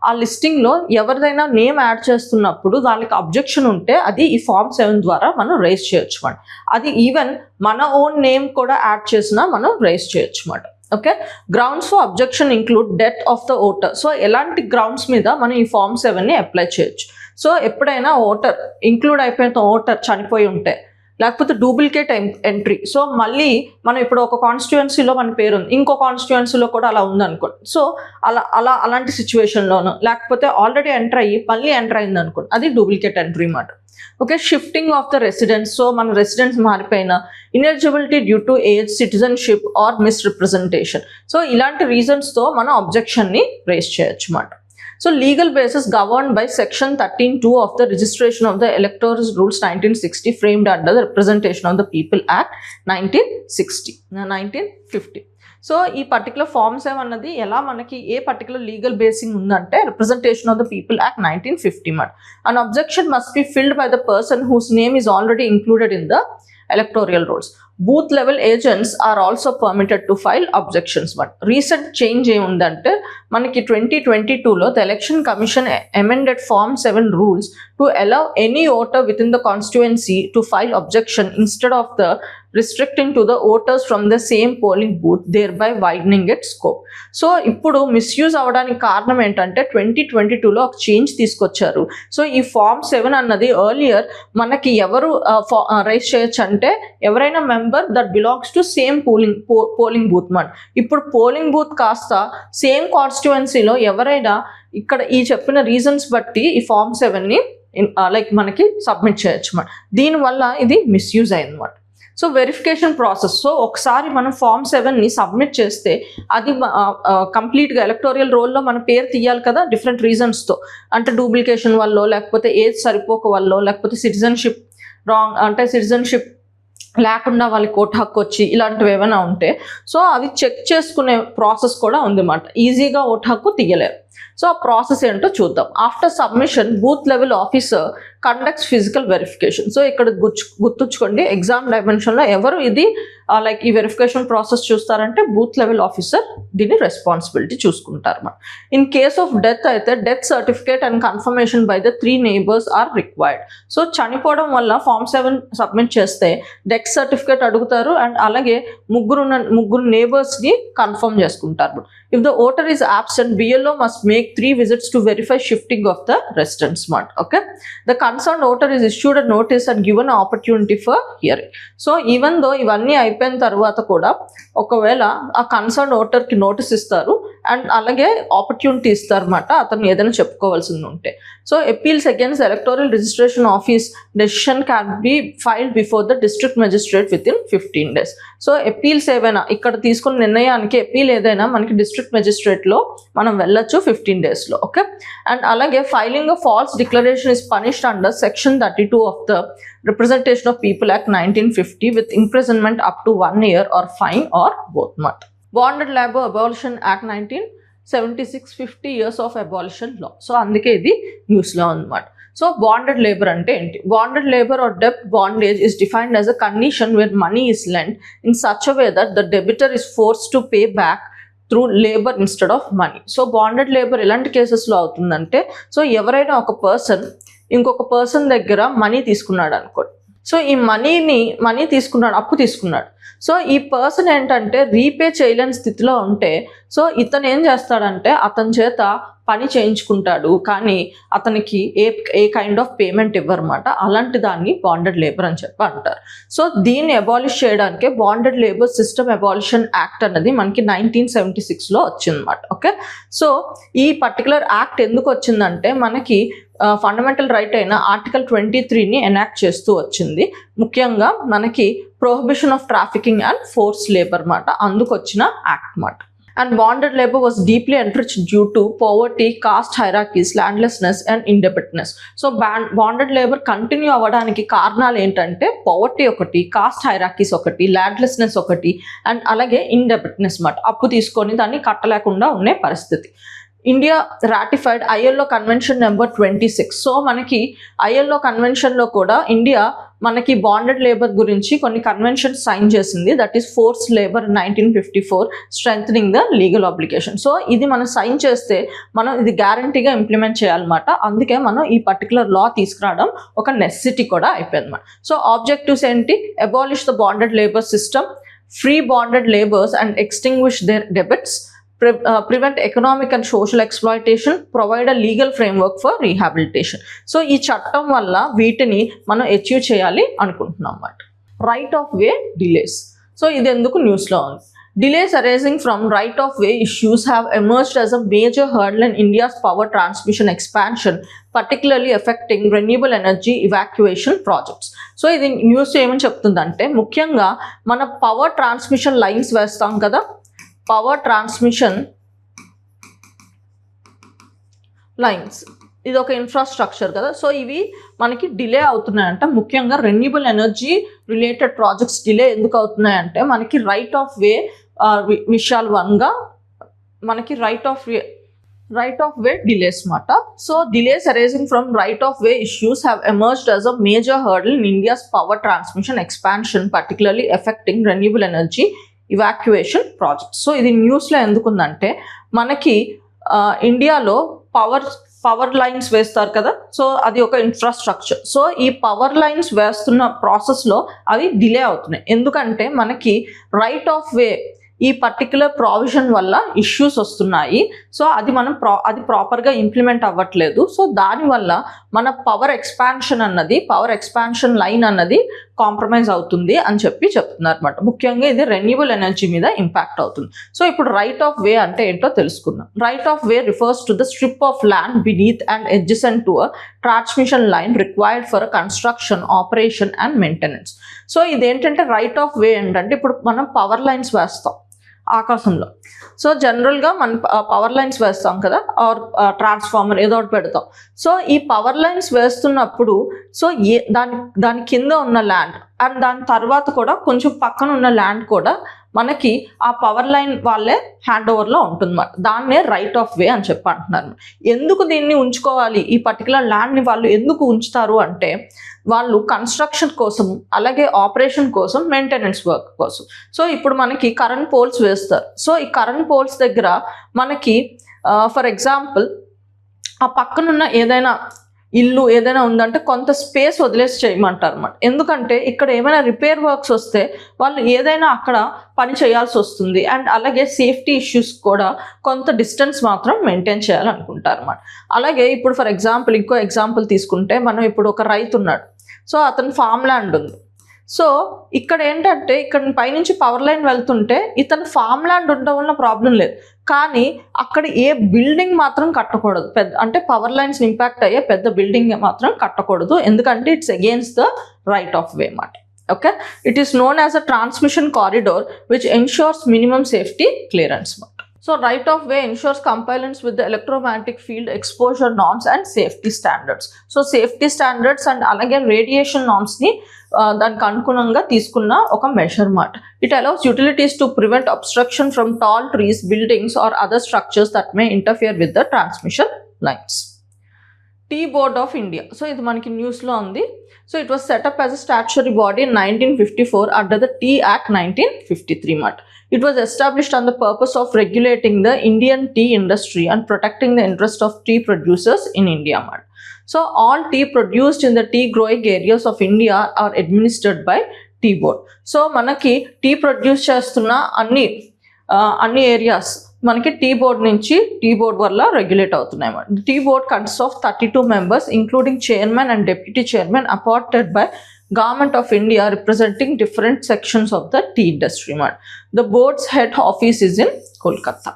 ఆ లిస్టింగ్లో ఎవరిదైనా నేమ్ యాడ్ చేస్తున్నప్పుడు దానికి అబ్జెక్షన్ ఉంటే అది ఈ Form 7 ద్వారా మనం రైజ్ చేయొచ్చు మాట. అది ఈవెన్ మన ఓన్ నేమ్ కూడా యాడ్ చేసినా మనం రైజ్ చేయొచ్చు మాట. Okay, grounds for objection include death of the voter. So ఎలాంటి గ్రౌండ్స్ మీద మనం ఈ Form 7ని అప్లై చేయొచ్చు? సో ఎప్పుడైనా ఓటర్ ఇంక్లూడ్ అయిపోయిన ఓటర్ చనిపోయి ఉంటే, లేకపోతే డూప్లికేట్ ఎంట్రీ. సో మళ్ళీ మనం ఇప్పుడు ఒక కాన్స్టిట్యుయెన్సీలో మన పేరు ఉంది, ఇంకో కాన్స్టిట్యుయెన్సీలో కూడా అలా ఉందనుకోండి. సో అలాంటి సిచ్యువేషన్లోనూ, లేకపోతే ఆల్రెడీ ఎంటర్ అయ్యి మళ్ళీ ఎంటర్ అయింది అనుకోండి, అది డూప్లికేట్ ఎంట్రీ మాట. Okay, shifting of the residence. So మన రెసిడెన్స్ మారిపోయిన, ineligibility due to age, citizenship or misrepresentation. So ఇలాంటి రీజన్స్తో మనం అబ్జెక్షన్ని రేస్ చేయొచ్చు మాట. So legal basis governed by section 13(2) of the Registration of the Electors Rules 1960 framed under the Representation of the People Act 1950. So ఈ particular Form 7 అన్నది ఎలా మనకి ఏ particular legal basing ఉందంటే representation of the people act 1950 మాట. అన్ objection must be filled by the person who's name is already included in the electoral rolls. Booth level agents are also permitted to file objections. But recent change ఏముందంటే మనకి 2022లో the Election Commission amended Form 7 rules to allow any voter within the constituency to file objection instead of the restricting to the voters from the same polling booth, thereby widening its scope. So ఇప్పుడు misuse అవ్వడానికి కారణం ఏంటంటే 2022లో ఒక change తీసుకొచ్చారు. So ఈ Form 7 అన్నది earlier మనకి ఎవరు రైజ్ చేయొచ్చు అంటే ఎవరైనా member that belongs to same polling booth మాట. ఇప్పుడు పోలింగ్ బూత్ కాస్త సేమ్ కాన్స్టిట్యుయెన్సీలో ఎవరైనా ఇక్కడ ఈ చెప్పిన రీజన్స్ బట్టి ఈ ఫామ్ 7ని లైక్ మనకి సబ్మిట్ చేయొచ్చు మాట. దీనివల్ల ఇది మిస్యూజ్ అయిందన్నమాట. So verification process. సో ఒకసారి మనం ఫామ్ 7ని సబ్మిట్ చేస్తే అది కంప్లీట్గా ఎలక్టోరియల్ రోల్లో మన పేరు తీయాలి కదా డిఫరెంట్ రీజన్స్తో, అంటే డూప్లికేషన్ వల్ల, లేకపోతే ఏజ్ సరిపోక వల్ల, లేకపోతే సిటిజన్షిప్ రాంగ్ అంటే సిటిజన్షిప్ లేకుండా వాళ్ళకి ఓటు హక్కు వచ్చి ఇలాంటివి ఏమైనా ఉంటే సో అవి చెక్ చేసుకునే ప్రాసెస్ కూడా ఉందన్నమాట. ఈజీగా ఓటు హక్కు తీయలేరు. సో ఆ ప్రాసెస్ ఏంటో చూద్దాం. After submission booth level officer conducts physical verification. So ఇక్కడ గుర్తుంచుకోండి, ఎగ్జామ్ డైమెన్షన్లో ఎవరు ఇది లైక్ ఈ వెరిఫికేషన్ ప్రాసెస్ చూస్తారంటే బూత్ లెవెల్ ఆఫీసర్ దీని రెస్పాన్సిబిలిటీ చూసుకుంటారు. ఇన్ కేస్ ఆఫ్ డెత్ అయితే death certificate and confirmation by the 3 neighbors are required. So చనిపోవడం వల్ల ఫామ్ 7 సబ్మిట్ చేస్తే డెత్ సర్టిఫికేట్ అడుగుతారు అండ్ అలాగే ముగ్గురు నేబర్స్ని కన్ఫర్మ్ చేసుకుంటారు. If the voter is absent, BLO must make 3 visits to verify shifting of the residents. Okay, the concerned voter is issued a notice and given an opportunity for hearing. So even though ఇవన్నీ అయిపోయిన తర్వాత కూడా ఒకవేళ ఆ concern ఓటర్కి notice ఇస్తారు and అలాగే opportunity ఇస్తారు అన్నమాట అతను ఏదైనా చెప్పుకోవాల్సింది ఉంటే. So appeals against electoral registration office decision can be filed before the district magistrate with in 15 days. So appeals ఏవైనా ఇక్కడ తీసుకున్న నిర్ణయానికి అపీల్ ఏదైనా మనకి డిస్ట్రిక్ట్ మెజిస్ట్రేట్లో మనం వెళ్ళొచ్చు 15 daysలో. ఓకే, అండ్ అలాగే filing of false declaration is punished under section 32 of the Representation of People Act 1950 with imprisonment up to 1 year or fine or both. Bonded Labor Abolition Act 1976, 50 years of abolition law. So అందుకే ఇది news లో అన్నమాట. So bonded labour అంటే ఏంటి? Bonded labour are డెబ్ట్ bondage is defined as a condition where money is lent in such a way that the debtor is forced to pay back through labour instead of money. So bonded labour ఎలాంటి కేసెస్లో అవుతుందంటే, so ఎవరైనా ఒక person ఇంకొక person దగ్గర money తీసుకున్నాడు అనుకోండి. So ఈ మనీ తీసుకున్నాడు, అప్పు తీసుకున్నాడు. సో ఈ పర్సన్ ఏంటంటే రీపే చేయలేని స్థితిలో ఉంటే సో ఇతను ఏం చేస్తాడంటే అతని చేత పని చేయించుకుంటాడు, కానీ అతనికి ఏ కైండ్ ఆఫ్ పేమెంట్ ఇవ్వరన్నమాట. అలాంటి దాన్ని బాండెడ్ లేబర్ అని చెప్పి అంటారు. సో దీన్ని అబాలిష్ చేయడానికే bonded labour system abolition act అన్నది మనకి 1976లో వచ్చిందన్నమాట. ఓకే, సో ఈ పర్టికులర్ యాక్ట్ ఎందుకు వచ్చిందంటే మనకి ఫండమెంటల్ రైట్ అయిన ఆర్టికల్ 23ని ఎనాక్ట్ చేస్తూ వచ్చింది. ముఖ్యంగా మనకి prohibition of trafficking and force labour మాట అందుకు వచ్చిన యాక్ట్ మాట. And bonded labor was deeply enriched due to poverty, caste hierarchies, landlessness and indebtedness. So bonded labor continue అవ్వడానికి కారణాలు ఏంటంటే పవర్టీ ఒకటి, కాస్ట్ హైరార్కీస్ ఒకటి, ల్యాండ్లెస్నెస్ ఒకటి అండ్ అలాగే ఇండెబెట్నెస్ మాట, అప్పు తీసుకొని దాన్ని కట్టలేకుండా ఉండే పరిస్థితి. India ratified ILO convention number 26. So మనకి ILO కన్వెన్షన్లో కూడా ఇండియా మనకి బాండెడ్ లేబర్ గురించి కొన్ని కన్వెన్షన్ సైన్ చేసింది. That is force labour 1954 strengthening the legal obligation. So ఇది మనం సైన్ చేస్తే మనం ఇది గ్యారంటీగా ఇంప్లిమెంట్ చేయాలన్నమాట. అందుకే మనం ఈ పర్టికులర్ లా తీసుకురావడం ఒక నెసెసిటీ కూడా అయిపోయింది అన్నమాట. సో ఆబ్జెక్టివ్స్ ఏంటి? Abolish the bonded labour system, free bonded labours and extinguish their debits, prevent economic and social exploitation, provide a legal framework for rehabilitation. So ఈ చట్టం వల్ల వీటిని మనం అచీవ్ చేయాలి అనుకుంటున్నాం అన్నమాట. Right of way delays. So ఇది ఎందుకు న్యూస్లో ఉంది? Delays arising from right-of-way issues have emerged as a major hurdle in India's power transmission expansion, particularly affecting renewable energy evacuation projects. So ఇది న్యూస్ ఏమని చెప్తుందంటే ముఖ్యంగా మన పవర్ ట్రాన్స్మిషన్ లైన్స్ వేస్తాం కదా, పవర్ ట్రాన్స్మిషన్ లైన్స్ ఇది ఒక ఇన్ఫ్రాస్ట్రక్చర్ కదా. సో ఇవి మనకి డిలే అవుతున్నాయంట. ముఖ్యంగా renewable energy related projects delay ఎందుకు అవుతున్నాయంటే మనకి రైట్ ఆఫ్ వే విషయాలు వన్గా మనకి రైట్ ఆఫ్ వే డిలేస్ మాట. So delays arising from right of way issues have emerged as a major hurdle in India's power transmission expansion, particularly affecting renewable energy evacuation projects. So ఇది న్యూస్లో ఎందుకుందంటే మనకి ఇండియాలో power lines వేస్తారు కదా, so అది ఒక infrastructure. So ఈ power lines వేస్తున్న ప్రాసెస్లో అవి డిలే అవుతున్నాయి. ఎందుకంటే మనకి రైట్ ఆఫ్ వే ఈ పర్టికులర్ ప్రావిజన్ వల్ల ఇష్యూస్ వస్తున్నాయి, సో అది మనం అది ప్రాపర్గా ఇంప్లిమెంట్ అవ్వట్లేదు, సో దానివల్ల మన పవర్ ఎక్స్పాన్షన్ లైన్ అన్నది కాంప్రమైజ్ అవుతుంది అని చెప్తున్నారు అనమాట. ముఖ్యంగా ఇది రెన్యూబుల్ ఎనర్జీ మీద ఇంపాక్ట్ అవుతుంది. సో ఇప్పుడు రైట్ ఆఫ్ వే అంటే ఏంటో తెలుసుకుందాం. Right of way refers to the strip of land beneath and adjacent to a transmission line required for a construction, operation and maintenance. So ఇదేంటంటే రైట్ ఆఫ్ వే ఏంటంటే ఇప్పుడు మనం పవర్ లైన్స్ వేస్తాం ఆకాశంలో. సో జనరల్గా మనం పవర్ లైన్స్ వేస్తాం కదా, ఆర్ ట్రాన్స్ఫార్మర్ ఏదో ఒకటి పెడతాం. సో ఈ పవర్ లైన్స్ వేస్తున్నప్పుడు సో దాని కింద ఉన్న ల్యాండ్ అండ్ దాని తర్వాత కూడా కొంచెం పక్కన ఉన్న ల్యాండ్ కూడా మనకి ఆ పవర్ లైన్ వాళ్ళే హ్యాండ్ ఓవర్లో ఉంటుందన్నమాట. దాన్నే రైట్ ఆఫ్ వే అని అంటున్నారు. ఎందుకు దీన్ని ఉంచుకోవాలి, ఈ పర్టికులర్ ల్యాండ్ని వాళ్ళు ఎందుకు ఉంచుతారు అంటే వాళ్ళు కన్స్ట్రక్షన్ కోసం, అలాగే ఆపరేషన్ కోసం, మెయింటెనెన్స్ వర్క్ కోసం. సో ఇప్పుడు మనకి కరెంట్ పోల్స్ వేస్తారు. సో ఈ కరెంట్ పోల్స్ దగ్గర మనకి ఫర్ ఎగ్జాంపుల్ ఆ పక్కనున్న ఏదైనా ఇల్లు ఏదైనా ఉందంటే కొంత స్పేస్ వదిలేసి చేయమంటారు అన్నమాట. ఎందుకంటే ఇక్కడ ఏమైనా రిపేర్ వర్క్స్ వస్తే వాళ్ళు ఏదైనా అక్కడ పని చేయాల్సి వస్తుంది, అండ్ అలాగే సేఫ్టీ ఇష్యూస్ కూడా కొంత డిస్టెన్స్ మాత్రం మెయింటైన్ చేయాలనుకుంటారు అన్నమాట. అలాగే ఇప్పుడు ఫర్ ఎగ్జాంపుల్ ఇంకో ఎగ్జాంపుల్ తీసుకుంటే, మనం ఇప్పుడు ఒక రైతు ఉన్నాడు, సో అతను ఫామ్ ల్యాండ్ ఉంది. సో ఇక్కడ ఏంటంటే ఇక్కడ పైనుంచి పవర్ లైన్ వెళ్తుంటే ఇతను ఫామ్ ల్యాండ్ ఉండడం వల్ల ప్రాబ్లం లేదు, కానీ అక్కడ ఏ బిల్డింగ్ మాత్రం కట్టకూడదు, అంటే పవర్ లైన్స్ ఇంపాక్ట్ అయ్యే పెద్ద బిల్డింగ్ మాత్రం కట్టకూడదు, ఎందుకంటే it's against the right of way మాట. Okay, it is known as a transmission corridor which ensures minimum safety clearance మాట. So right of way ensures compliance with the electromagnetic field exposure norms and safety standards. So safety standards and alage radiation norms ni దానికి అనుగుణంగా తీసుకున్న ఒక measure మాట. It allows utilities to prevent obstruction from tall trees, buildings or other structures that may interfere with the transmission lines. Tea Board of India. So ఇది మనకి న్యూస్లో ఉంది. So it was set up as a statutory body in 1954 under the Tea Act 1953 మాట. It was established on the purpose of regulating the Indian tea industry and protecting the interest of tea producers in India మాట. So all tea produced in the tea growing areas of India are administered by Tea Board. So మనకి tea produce చేస్తున్న అన్ని areas మనకి tea board నుంచి tea board వల్ల regulate అవుతున్నాయి అన్నమాట. Tea board consist of 32 members including chairman and deputy chairman appointed by Government of India representing different sections of the tea industry. The board's head office is in Kolkata.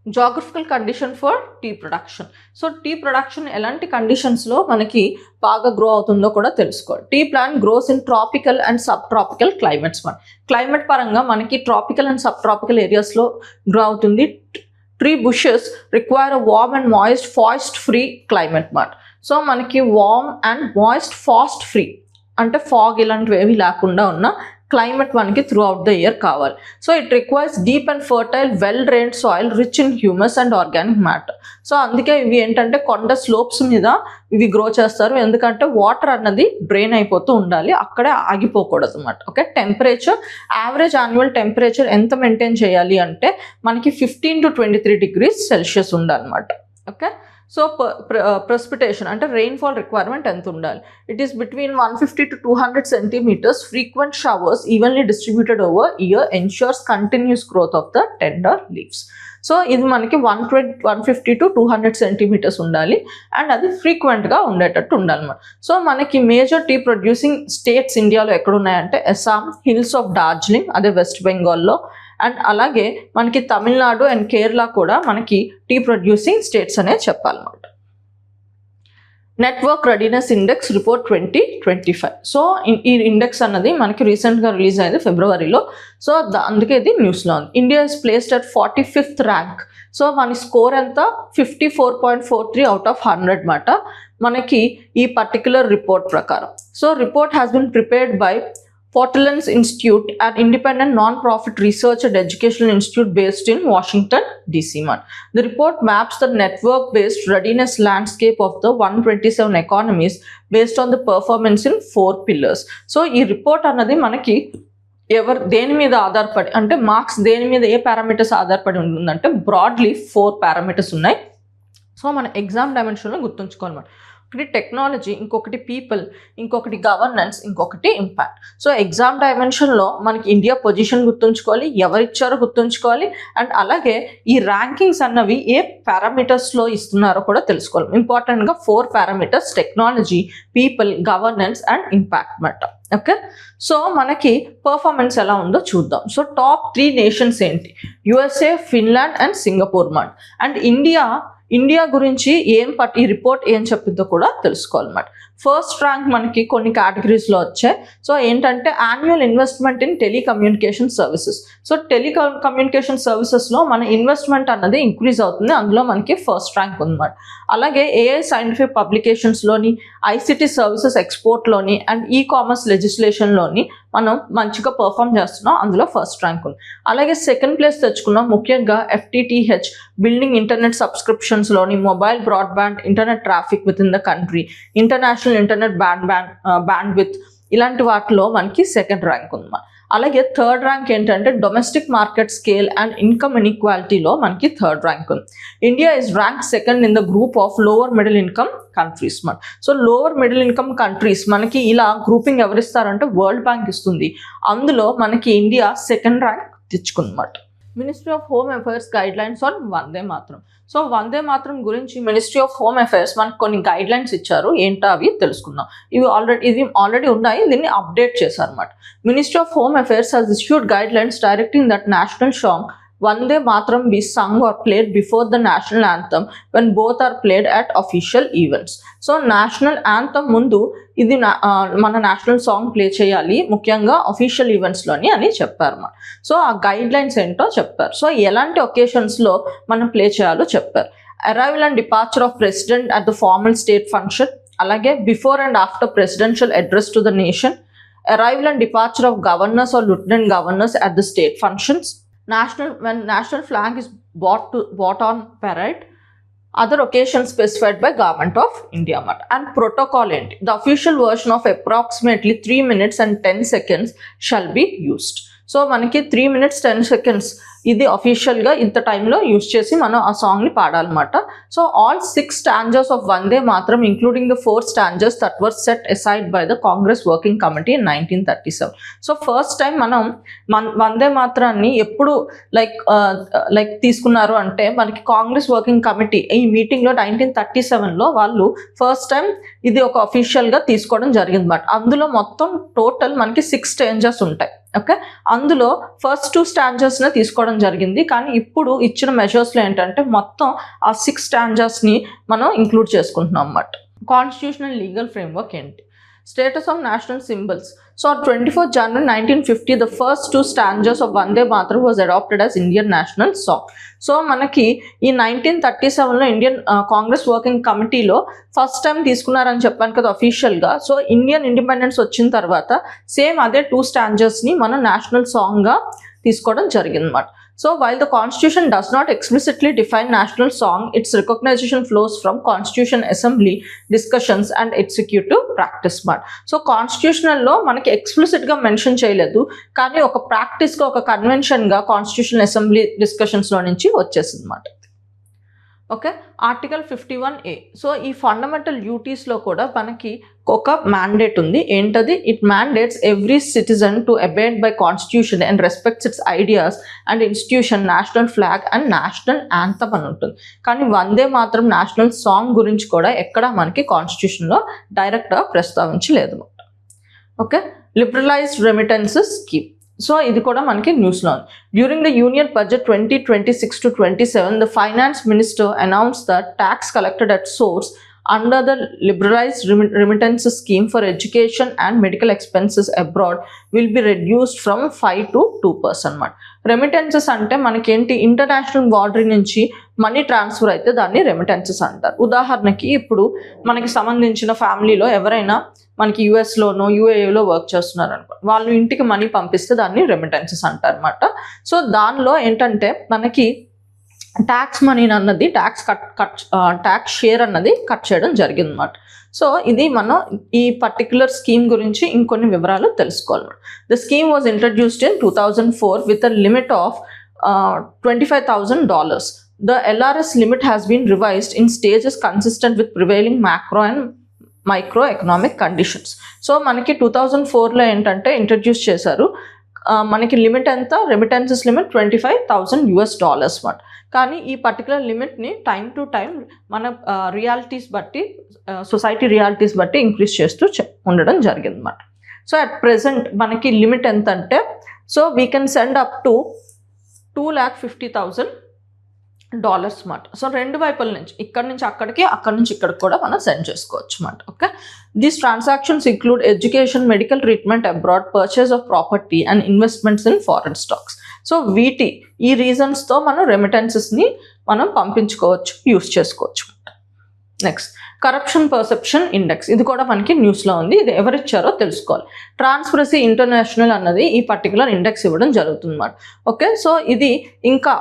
Geographical condition for tea production. So tea production elanti conditions lo manaki baga grow avutundo kuda telusukoవాలి. Tea plant grows in tropical and subtropical climates. Climate paranga manaki tropical and subtropical areas lo grow avutundi. Tree bushes require a warm and moist frost free climate. So manaki warm and moist frost free అంటే fog ఇలాంటివి ఏవి లేకుండా ఉన్న climate మనకి through out the year కావాలి. So it requires deep and fertile well drained soil rich in humus and organic matter. So అందుకే ఇవి ఏంటంటే కొండ స్లోప్స్ మీద ఇవి గ్రో చేస్తారు, ఎందుకంటే వాటర్ అన్నది డ్రైన్ అయిపోతూ ఉండాలి, అక్కడే ఆగిపోకూడదు అన్నమాట. Okay, temperature average annual temperature ఎంత మెయింటైన్ చేయాలి అంటే మనకి 15 to 23 degrees Celsius ఉండాలన్నమాట. ఓకే, సో precipitation అంటే రెయిన్ఫాల్ రిక్వైర్మెంట్ ఎంత ఉండాలి? It is between 150 to 200 centimeters. Frequent showers evenly distributed over year ensures continuous growth of the tender leaves. So ఇది మనకి 150 to 200 centimeters ఉండాలి, అండ్ అది ఫ్రీక్వెంట్గా ఉండేటట్టు ఉండాలన్నమాట. సో మనకి మేజర్ టీ ప్రొడ్యూసింగ్ స్టేట్స్ ఇండియాలో ఎక్కడ ఉన్నాయంటే అస్సాం, హిల్స్ ఆఫ్ డార్జిలింగ్, అదే వెస్ట్ బెంగాల్లో, అండ్ అలాగే మనకి తమిళనాడు అండ్ కేరళ కూడా మనకి టీ ప్రొడ్యూసింగ్ స్టేట్స్ అనేది చెప్పాలన్నమాట. Network readiness index report 2025. So ఈ ఇండెక్స్ అన్నది మనకి రీసెంట్గా రిలీజ్ అయింది ఫిబ్రవరిలో. సో అందుకే ఇది న్యూస్లో ఉంది. India is placed at 45th rank. So మన స్కోర్ ఎంత 54.43 out of 100 మాట మనకి ఈ పర్టికులర్ రిపోర్ట్ ప్రకారం. So report has been prepared by Fortillans Institute, an independent non-profit research and educational institute based in Washington, D.C. The report maps the network-based readiness landscape of the 127 economies based on the performance in 4 pillars. So, ఈ report అన్నది మనకి దేని మీద ఆధారపడి అంటే marks దేని మీద ఏ parameters ఆధారపడి ఉంటుందంటే బ్రాడ్లీ 4 పారామీటర్స్ ఉన్నాయి. సో మన ఎగ్జామ్ డైమెన్షన్లో గుర్తుంచుకోవాలన్నమాట. ఒకటి టెక్నాలజీ, ఇంకొకటి పీపుల్, ఇంకొకటి గవర్నెన్స్, ఇంకొకటి ఇంపాక్ట్. సో ఎగ్జామ్ డైమెన్షన్లో మనకి ఇండియా పొజిషన్ గుర్తుంచుకోవాలి, ఎవరిచ్చారో గుర్తుంచుకోవాలి, అండ్ అలాగే ఈ ర్యాంకింగ్స్ అన్నవి ఏ పారామీటర్స్లో ఇస్తున్నారో కూడా తెలుసుకోవాలి. ఇంపార్టెంట్గా 4 parameters: technology, people, governance and impact మాట. ఓకే, సో మనకి పర్ఫార్మెన్స్ ఎలా ఉందో చూద్దాం. సో టాప్ 3 నేషన్స్ ఏంటి? USA, ఫిన్లాండ్ అండ్ సింగపూర్ మాట. అండ్ ఇండియా గురించి ఈ రిపోర్ట్ ఏం చెప్పిందో కూడా తెలుసుకోవాలన్నమాట. ఫస్ట్ ర్యాంక్ మనకి కొన్ని కేటగిరీస్లో వచ్చాయి. సో ఏంటంటే annual investment in telecommunication services. So telecommunication సర్వీసెస్లో మన ఇన్వెస్ట్మెంట్ అన్నది ఇంక్రీజ్ అవుతుంది, అందులో మనకి ఫస్ట్ ర్యాంక్ ఉందన్నమాట. అలాగే AI సైంటిఫిక్ పబ్లికేషన్స్లోని, ICT సర్వీసెస్ ఎక్స్పోర్ట్లోని అండ్ కామర్స్ లెజిస్లేషన్లోని మనం మంచిగా పర్ఫామ్ చేస్తున్నాం, అందులో ఫస్ట్ ర్యాంక్ ఉంది. అలాగే సెకండ్ ప్లేస్ తెచ్చుకున్నాం ముఖ్యంగా FTTH బిల్డింగ్ ఇంటర్నెట్ సబ్స్క్రిప్షన్స్లోని, mobile broadband internet traffic within the country, international internet bandwidth, ఇలాంటి వాటిలో మనకి సెకండ్ ర్యాంక్ ఉంది. అలాగే థర్డ్ ర్యాంక్ ఏంటంటే domestic market scale and income ఇన్ఈక్వాలిటీలో మనకి థర్డ్ ర్యాంక్ ఉంది. India is rank second in the group of lower middle income countries మాట. So lower middle income countries మనకి ఇలా గ్రూపింగ్ ఎవరిస్తారంటే వరల్డ్ బ్యాంక్ ఇస్తుంది, అందులో మనకి India second rank తెచ్చుకుందన్నమాట. Ministry of home affairs guidelines on Vande Mataram. So వందే మాత్రం గురించి ministry of home affairs మనకు కొన్ని గైడ్ లైన్స్ ఇచ్చారు, ఏంటో అవి తెలుసుకుందాం. ఇవి ఆల్రెడీ ఉన్నాయి, దీన్ని అప్డేట్ చేశారు అన్నమాట. Ministry of home affairs has issued guide lines directing that national song Vande Mataram be sung or played before the national anthem when both are played at official events. So national anthem mundu ఇది మన national song play చేయాలి ముఖ్యంగా official ఈవెంట్స్లోని అని చెప్పారు అన్నమాట. So ఆ guide lines ఏంటో చెప్పారు. సో ఎలాంటి ఒకేషన్స్లో మనం ప్లే చేయాలో చెప్పారు. Arrival and departure of president at the formal state function, అలాగే before and after presidential address to the nation, arrival and departure of governors or lieutenant governors at the state functions, when national flag is brought on parade, other occasions specified by Government of India. And protocol enti, the official version of approximately 3 minutes and 10 seconds shall be used. So మనకి 3 minutes 10 seconds ఇది అఫీషియల్గా ఇంత టైంలో use చేసి మనం ఆ సాంగ్ని పాడాలన్నమాట. So all 6 స్టాంజర్స్ of వందే మాత్రం including the 4 స్టాంజర్స్ that were set aside by the Congress working committee in 1937. So first time మనం వందే మాత్రాన్ని ఎప్పుడు లైక్ తీసుకున్నారు అంటే మనకి కాంగ్రెస్ వర్కింగ్ కమిటీ ఈ మీటింగ్లో 1937లో వాళ్ళు ఫస్ట్ టైం ఇది ఒక అఫీషియల్గా తీసుకోవడం జరిగింది అన్నమాట. అందులో మొత్తం టోటల్ మనకి 6 స్టాంజర్స్ ఉంటాయి. ఓకే, అందులో ఫస్ట్ 2 స్టాంజర్స్ని తీసుకోవడం జరిగింది, కానీ ఇప్పుడు ఇచ్చిన మెజర్స్లో ఏంటంటే మొత్తం ఆ 6 స్టాంజర్స్ని మనం ఇంక్లూడ్ చేసుకుంటున్నాం అన్నమాట. కాన్స్టిట్యూషనల్ లీగల్ ఫ్రేమ్వర్క్ ఏంటి? Status of national symbols. So on 24th January 1950, the first 2 stanzas of Vande Mataram was adopted as Indian national song. So మనకి ఈ 1937లో ఇండియన్ కాంగ్రెస్ వర్కింగ్ కమిటీలో ఫస్ట్ టైం తీసుకున్నారని చెప్పాను కదా అఫీషియల్గా. సో ఇండియన్ ఇండిపెండెన్స్ వచ్చిన తర్వాత సేమ్ అదే 2 స్టాంజర్స్ని మనం నేషనల్ సాంగ్గా తీసుకోవడం జరిగిందన్నమాట. So while the constitution does not explicitly define national song, its recognition flows from constitution assembly discussions and executive practice మాట. సో కాన్స్టిట్యూషనల్లో మనకి ఎక్స్ప్లిసిట్గా మెన్షన్ చేయలేదు, కానీ ఒక ప్రాక్టీస్గా ఒక కన్వెన్షన్గా కాన్స్టిట్యూషన్ అసెంబ్లీ డిస్కషన్స్లో నుంచి వచ్చేసింది అన్నమాట. Okay, article 51A. సో ఈ ఫండమెంటల్ డ్యూటీస్లో కూడా మనకి ఒక మ్యాండేట్ ఉంది. ఏంటది? It mandates every citizen to abide by constitution and respects it's ideas and institution, national flag and national anthem అని ఉంటుంది. కానీ వందే మాత్రం నేషనల్ సాంగ్ గురించి కూడా ఎక్కడ మనకి కాన్స్టిట్యూషన్లో డైరెక్ట్గా ప్రస్తావించలేదు. Okay, liberalised remittances scheme. So ఇది కూడా మనకి న్యూస్లో ఉంది. During the union budget 2026 to 27, the finance minister announced that tax collected at source under the liberalized remittances scheme for education and medical expenses abroad will be reduced from 5 to 2% మాట. Remittances అంటే మనకేంటి? International border నుంచి money transfer అయితే దాన్ని remittances అంటారు. ఉదాహరణకి ఇప్పుడు మనకి సంబంధించిన ఫ్యామిలీలో ఎవరైనా మనకి యూఎస్లోనో యూఏఏలో వర్క్ చేస్తున్నారు అనుకో, వాళ్ళు ఇంటికి మనీ పంపిస్తే దాన్ని రెమిటెన్సెస్ అంటారు అనమాట. సో దానిలో ఏంటంటే మనకి ట్యాక్స్ మనీ అన్నది ట్యాక్స్ షేర్ అన్నది కట్ చేయడం జరిగింది అన్నమాట. సో ఇది మనం ఈ పర్టిక్యులర్ స్కీమ్ గురించి ఇంకొన్ని వివరాలు తెలుసుకోవాలి. The scheme was introduced in 2004 with a limit of $25,000. The LRS limit has been revised in stages consistent with prevailing macro and micro economic conditions. So మనకి 2004లో ఏంటంటే ఇంట్రడ్యూస్ చేశారు. మనకి లిమిట్ ఎంత, రెమిటెన్సెస్ లిమిట్ $25,000 మాట. కానీ ఈ పర్టికులర్ లిమిట్ని టైం టు టైం మన realities బట్టి, సొసైటీ రియాలిటీస్ బట్టి ఇంక్రీజ్ చేస్తూ ఉండడం జరిగింది అన్నమాట. సో అట్ ప్రెజెంట్ మనకి లిమిట్ ఎంత అంటే, so we can send up to $250,000 మాట. సో రెండు వైపుల నుంచి, ఇక్కడ నుంచి అక్కడికి, అక్కడ నుంచి ఇక్కడికి కూడా మనం సెండ్ చేసుకోవచ్చు మాట. Okay, these transactions include education, medical treatment abroad, purchase of property and investments in foreign stocks. So ఈ రీజన్స్తో మనం రెమిటెన్సెస్ని మనం పంపించుకోవచ్చు, యూస్ చేసుకోవచ్చు. Next corruption perception index. ఇది కూడా మనకి న్యూస్లో ఉంది. ఇది ఎవరిచ్చారో తెలుసుకోవాలి. ట్రాన్స్పరెన్సీ ఇంటర్నేషనల్ అన్నది ఈ పర్టికులర్ ఇండెక్స్ ఇవ్వడం జరుగుతుంది అన్నమాట. ఓకే, సో ఇది ఇంకా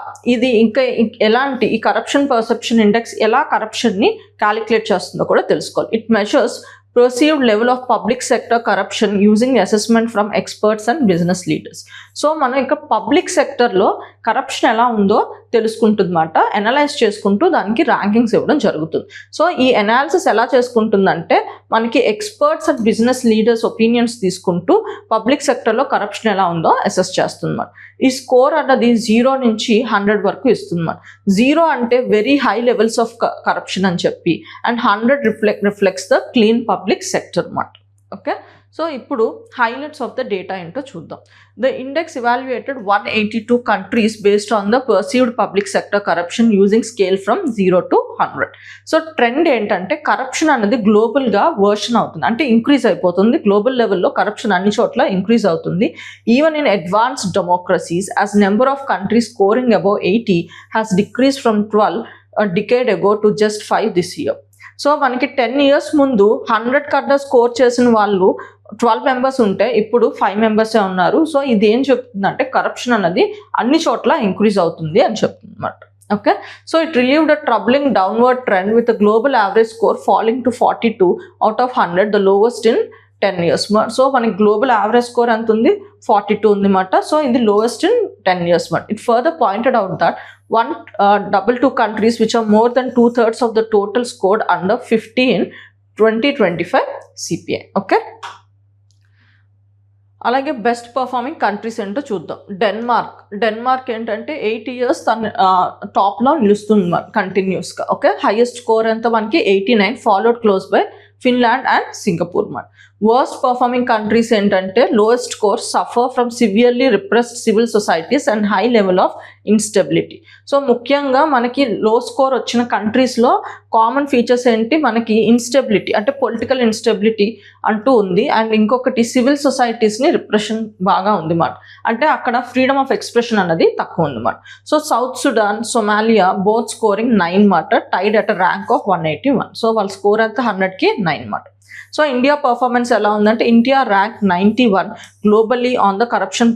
ఎలాంటి ఈ కరప్షన్ పర్సెప్షన్ ఇండెక్స్ ఎలా కరప్షన్ని క్యాలిక్యులేట్ చేస్తుందో కూడా తెలుసుకోవాలి. It measures perceived level of public sector corruption using assessment from experts and business leaders. So మనం ఇంకా పబ్లిక్ సెక్టర్లో కరప్షన్ ఎలా ఉందో తెలుసుకుంటుందన్నమాట. అనలైజ్ చేసుకుంటూ దానికి ర్యాంకింగ్స్ ఇవ్వడం జరుగుతుంది. సో ఈ అనాలిసిస్ ఎలా చేసుకుంటుందంటే మనకి experts and business leaders opinions తీసుకుంటూ పబ్లిక్ సెక్టర్లో కరప్షన్ ఎలా ఉందో అసెస్ చేస్తుందన్నమాట. ఈ స్కోర్ అన్నది 0 నుంచి 100 వరకు ఇస్తుందన్నమాట. 0 అంటే very high levels of corruption అని చెప్పి, and 100 reflects the clean public sector అన్నమాట. ఓకే, సో ఇప్పుడు హైలైట్స్ ఆఫ్ ద డేటా ఏంటో చూద్దాం. The index evaluated 182 countries based on the perceived public sector corruption using scale from 0 to 100. So trend ఏంటంటే corruption అనేది గ్లోబల్గా version అవుతుంది, అంటే increase అయిపోతుంది. Global లెవెల్లో కరప్షన్ అన్ని చోట్ల ఇంక్రీజ్ అవుతుంది. Even in advanced democracies, as number of countries scoring above 80 has decrease from 12 decade ago to just 5 this year. So మనకి 10 years ముందు 100 కన్నా స్కోర్ చేసిన వాళ్ళు 12 మెంబర్స్ ఉంటే ఇప్పుడు 5 మెంబర్సే ఉన్నారు. సో ఇది ఏం చెప్తుందంటే కరప్షన్ అన్నది అన్ని చోట్ల ఇంక్రీజ్ అవుతుంది అని చెప్తుంది అన్నమాట. Okay, so it relieved a troubling downward trend with global average score falling to 42 out of 100, the lowest in 10 years. So మనకి గ్లోబల్ యావరేజ్ స్కోర్ ఎంత ఉంది, 42 ఉంది అన్నమాట. సో ఇది లోవెస్ట్ ఇన్ 10 years అన్నమాట. It further pointed out that 122 countries which are more than 2/3 of the total scored under 50 in 2025 CPI. Okay, అలాగే best performing countries ఏంటో చూద్దాం. డెన్మార్క్ ఏంటంటే 8 years తన టాప్లో నిలుస్తుంది కంటిన్యూస్గా. ఓకే, హైయెస్ట్ స్కోర్ ఎంత మనకి 89, followed close by Finland and Singapore మాట. వర్స్ట్ పర్ఫార్మింగ్ కంట్రీస్ ఏంటంటే lowest score suffer from severely repressed civil societies and high level of instability. So ముఖ్యంగా మనకి లో స్కోర్ వచ్చిన కంట్రీస్లో కామన్ ఫీచర్స్ ఏంటి, మనకి ఇన్స్టెబిలిటీ అంటే పొలిటికల్ ఇన్స్టెబిలిటీ అంటూ ఉంది, అండ్ ఇంకొకటి సివిల్ సొసైటీస్ని రిప్రెషన్ బాగా ఉంది మాట. అంటే అక్కడ ఫ్రీడమ్ ఆఫ్ ఎక్స్ప్రెషన్ అన్నది తక్కువ ఉంది మాట. So South Sudan, Somalia both scoring 9 మాట, tied at rank of 181. So వాళ్ళ స్కోర్ అంతా 100కి 9 మాట. సో ఇండియా పర్ఫార్మెన్స్ ఎలా ఉందంటే India rank 91 globally on the corruption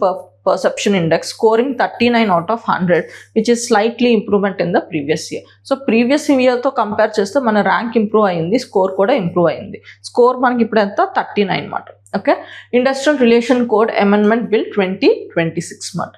perception index, scoring 39 out of 100, which is slightly improvement in the previous year. So previous ఇయర్తో compare చేస్తే మన rank improve అయింది, స్కోర్ కూడా ఇంప్రూవ్ అయింది. స్కోర్ మనకి ఇప్పుడు ఎంత 39 మాట. Okay, industrial relation code amendment bill 2026 మాట.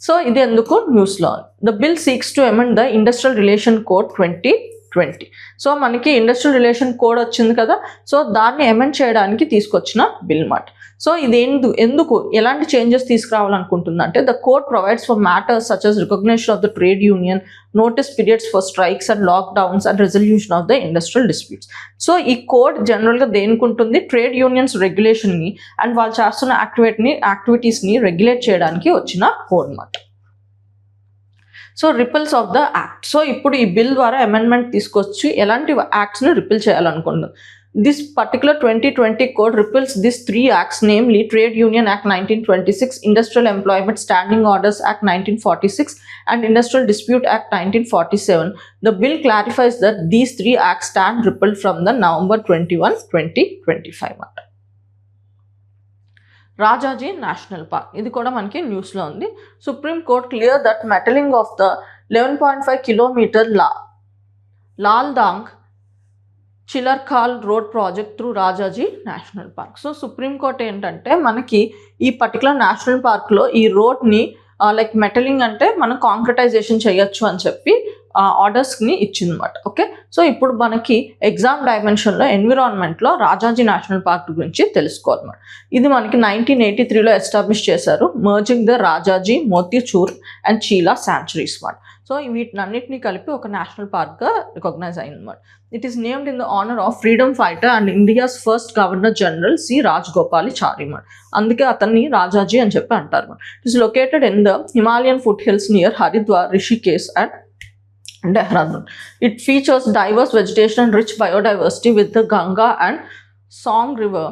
సో ఇది ఎందుకు న్యూస్లో ఉంది. The bill seeks to amend the industrial relation code 2020. So మనకి ఇండస్ట్రియల్ రిలేషన్ కోడ్ వచ్చింది కదా, సో దాన్ని అమెండ్ చేయడానికి తీసుకొచ్చిన బిల్ మాట. సో ఇది ఎందుకు ఎలాంటి చేంజెస్ తీసుకురావాలనుకుంటుంది అంటే the code provides for matters such as recognition of the trade union, notice periods for strikes and lockdowns and resolution of the industrial disputes. So ఈ కోడ్ జనరల్గా దేనికి ఉంటుంది, ట్రేడ్ యూనియన్స్ రెగ్యులేషన్ని అండ్ వాళ్ళు చేస్తున్న యాక్టివిటీస్ని రెగ్యులేట్ చేయడానికి వచ్చిన code మాట. So repeals of the act. So ఇప్పుడు ఈ బిల్ ద్వారా అమెండ్మెంట్ తీసుకొచ్చి ఎలాంటి యాక్ట్స్ని రిపిల్ చేయాలనుకుంటుంది. This particular 2020 code repeals this 3 acts, namely Trade Union Act 1926, Industrial Employment Standing Orders Act 1946 and Industrial Dispute Act 1947. The bill clarifies that these 3 acts stand repealed from the November 21, 2025. Rajaji National Park, ఇది కూడా మనకి న్యూస్లో ఉంది. Supreme Court clear that metalling of the 11.5 kilometre Laldhang Chillarkhal road project through Rajaji National Park. So Supreme Court ఏంటంటే మనకి ఈ particular national పార్క్లో ఈ రోడ్ని లైక్ మెటలింగ్ అంటే మనం కాంక్రిటైజేషన్ చేయొచ్చు అని చెప్పి ఆర్డర్స్ని ఇచ్చిందన్నమాట. ఓకే, సో ఇప్పుడు మనకి ఎగ్జామ్ డైమెన్షన్లో ఎన్విరాన్మెంట్లో రాజాజీ నేషనల్ పార్క్ గురించి తెలుసుకోవాలన్నమాట. ఇది మనకి 1983లో ఎస్టాబ్లిష్ చేశారు, merging the Rajaji, Motichur and Chilla sanctuaries అన్నమాట. సో వీటినన్నిటిని కలిపి ఒక నేషనల్ పార్క్గా రికగ్నైజ్ అయిందన్నమాట. It is named in the honour of freedom fighter and India's first governor general C Rajagopalachari అన్నమాట. అందుకే అతన్ని రాజాజీ అని చెప్పి అంటారు. It is located in the Himalayan foothills near Haridwar, Rishikesh and Dehradun. It features diverse vegetation and rich biodiversity with the Ganga and Song River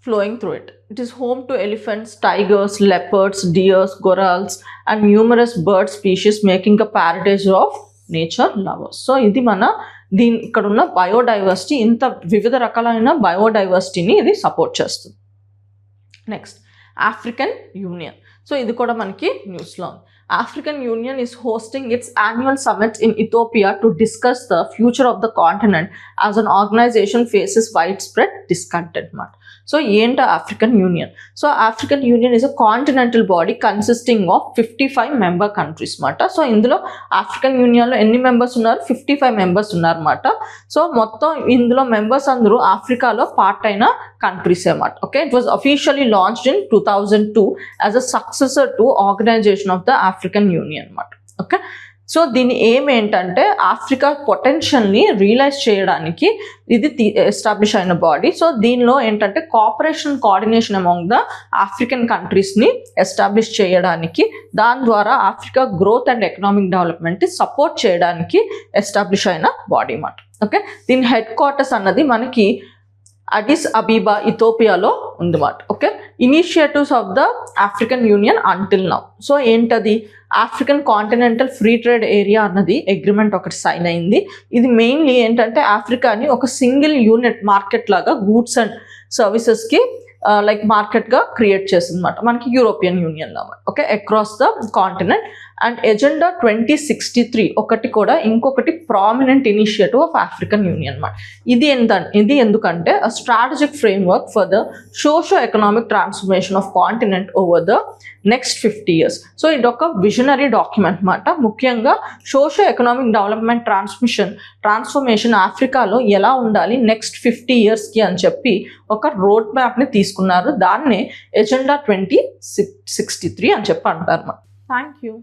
flowing through it. It is home to elephants, tigers, leopards, deers, gorals and numerous bird species, making a paradise of nature lovers. So ఇది మన ఇక్కడ ఉన్న biodiversity, ఇంత వివిధ రకాలైన బయోడైవర్సిటీని ఇది support చేస్తుంది. Next African union. So ఇది కూడా మనకి న్యూస్లో ఉంది. African Union is hosting its annual summit in Ethiopia to discuss the future of the continent as an organization faces widespread discontentment. So, ఏంట African Union? So, African Union is a continental body consisting of 55 member countries మాట. So ఇందులో African యూనియన్లో ఎన్ని members ఉన్నారు? 55 members ఉన్నారన్నమాట. So మొత్తం ఇందులో members అందరూ ఆఫ్రికాలో పార్ట్ అయిన కంట్రీస్ అన్నమాట. Okay, it was officially launched in 2002 as a successor to organisation of the African union అన్నమాట. ఓకే, సో దీని ఏం ఏంటంటే ఆఫ్రికా పొటెన్షియల్ని రియలైజ్ చేయడానికి ఇది ఎస్టాబ్లిష్ అయిన బాడీ. సో దీనిలో ఏంటంటే cooperation, coordination among the African కంట్రీస్ని ఎస్టాబ్లిష్ చేయడానికి, దాని ద్వారా Africa growth and economic development support చేయడానికి ఎస్టాబ్లిష్ అయిన బాడీ అన్నమాట. ఓకే, దీని హెడ్ క్వార్టర్స్ అన్నది మనకి అడిస్ అబీబా, ఇథోపియాలో ఉందన్నమాట. Okay, initiatives of the African Union until now. So ఏంటది? African Continental Free Trade Area అన్నది అగ్రిమెంట్ ఒకటి సైన్ అయింది. ఇది మెయిన్లీ ఏంటంటే ఆఫ్రికాని ఒక సింగిల్ యూనిట్ మార్కెట్ లాగా గూడ్స్ అండ్ సర్వీసెస్కి లైక్ మార్కెట్గా క్రియేట్ చేసింది అనమాట మనకి యూరోపియన్ యూనియన్లో. Okay, across the continent. And agenda 2063 ఒకటి కూడా ఇంకొకటి prominent initiative of African union అన్నమాట. ఇది ఎందుకంటే అ strategic framework for the socio economic transformation of continent over the next 50 years. So ఇది ఒక విజనరీ డాక్యుమెంట్ అన్నమాట. ముఖ్యంగా సోషో ఎకనామిక్ డెవలప్మెంట్ ట్రాన్స్ఫర్మేషన్ ఆఫ్రికాలో ఎలా ఉండాలి నెక్స్ట్ 50 yearsకి అని చెప్పి ఒక రోడ్ మ్యాప్ని తీసుకున్నారు. దాన్నే ఎజెండా 2063 అని చెప్పి అంటారు. Thank you.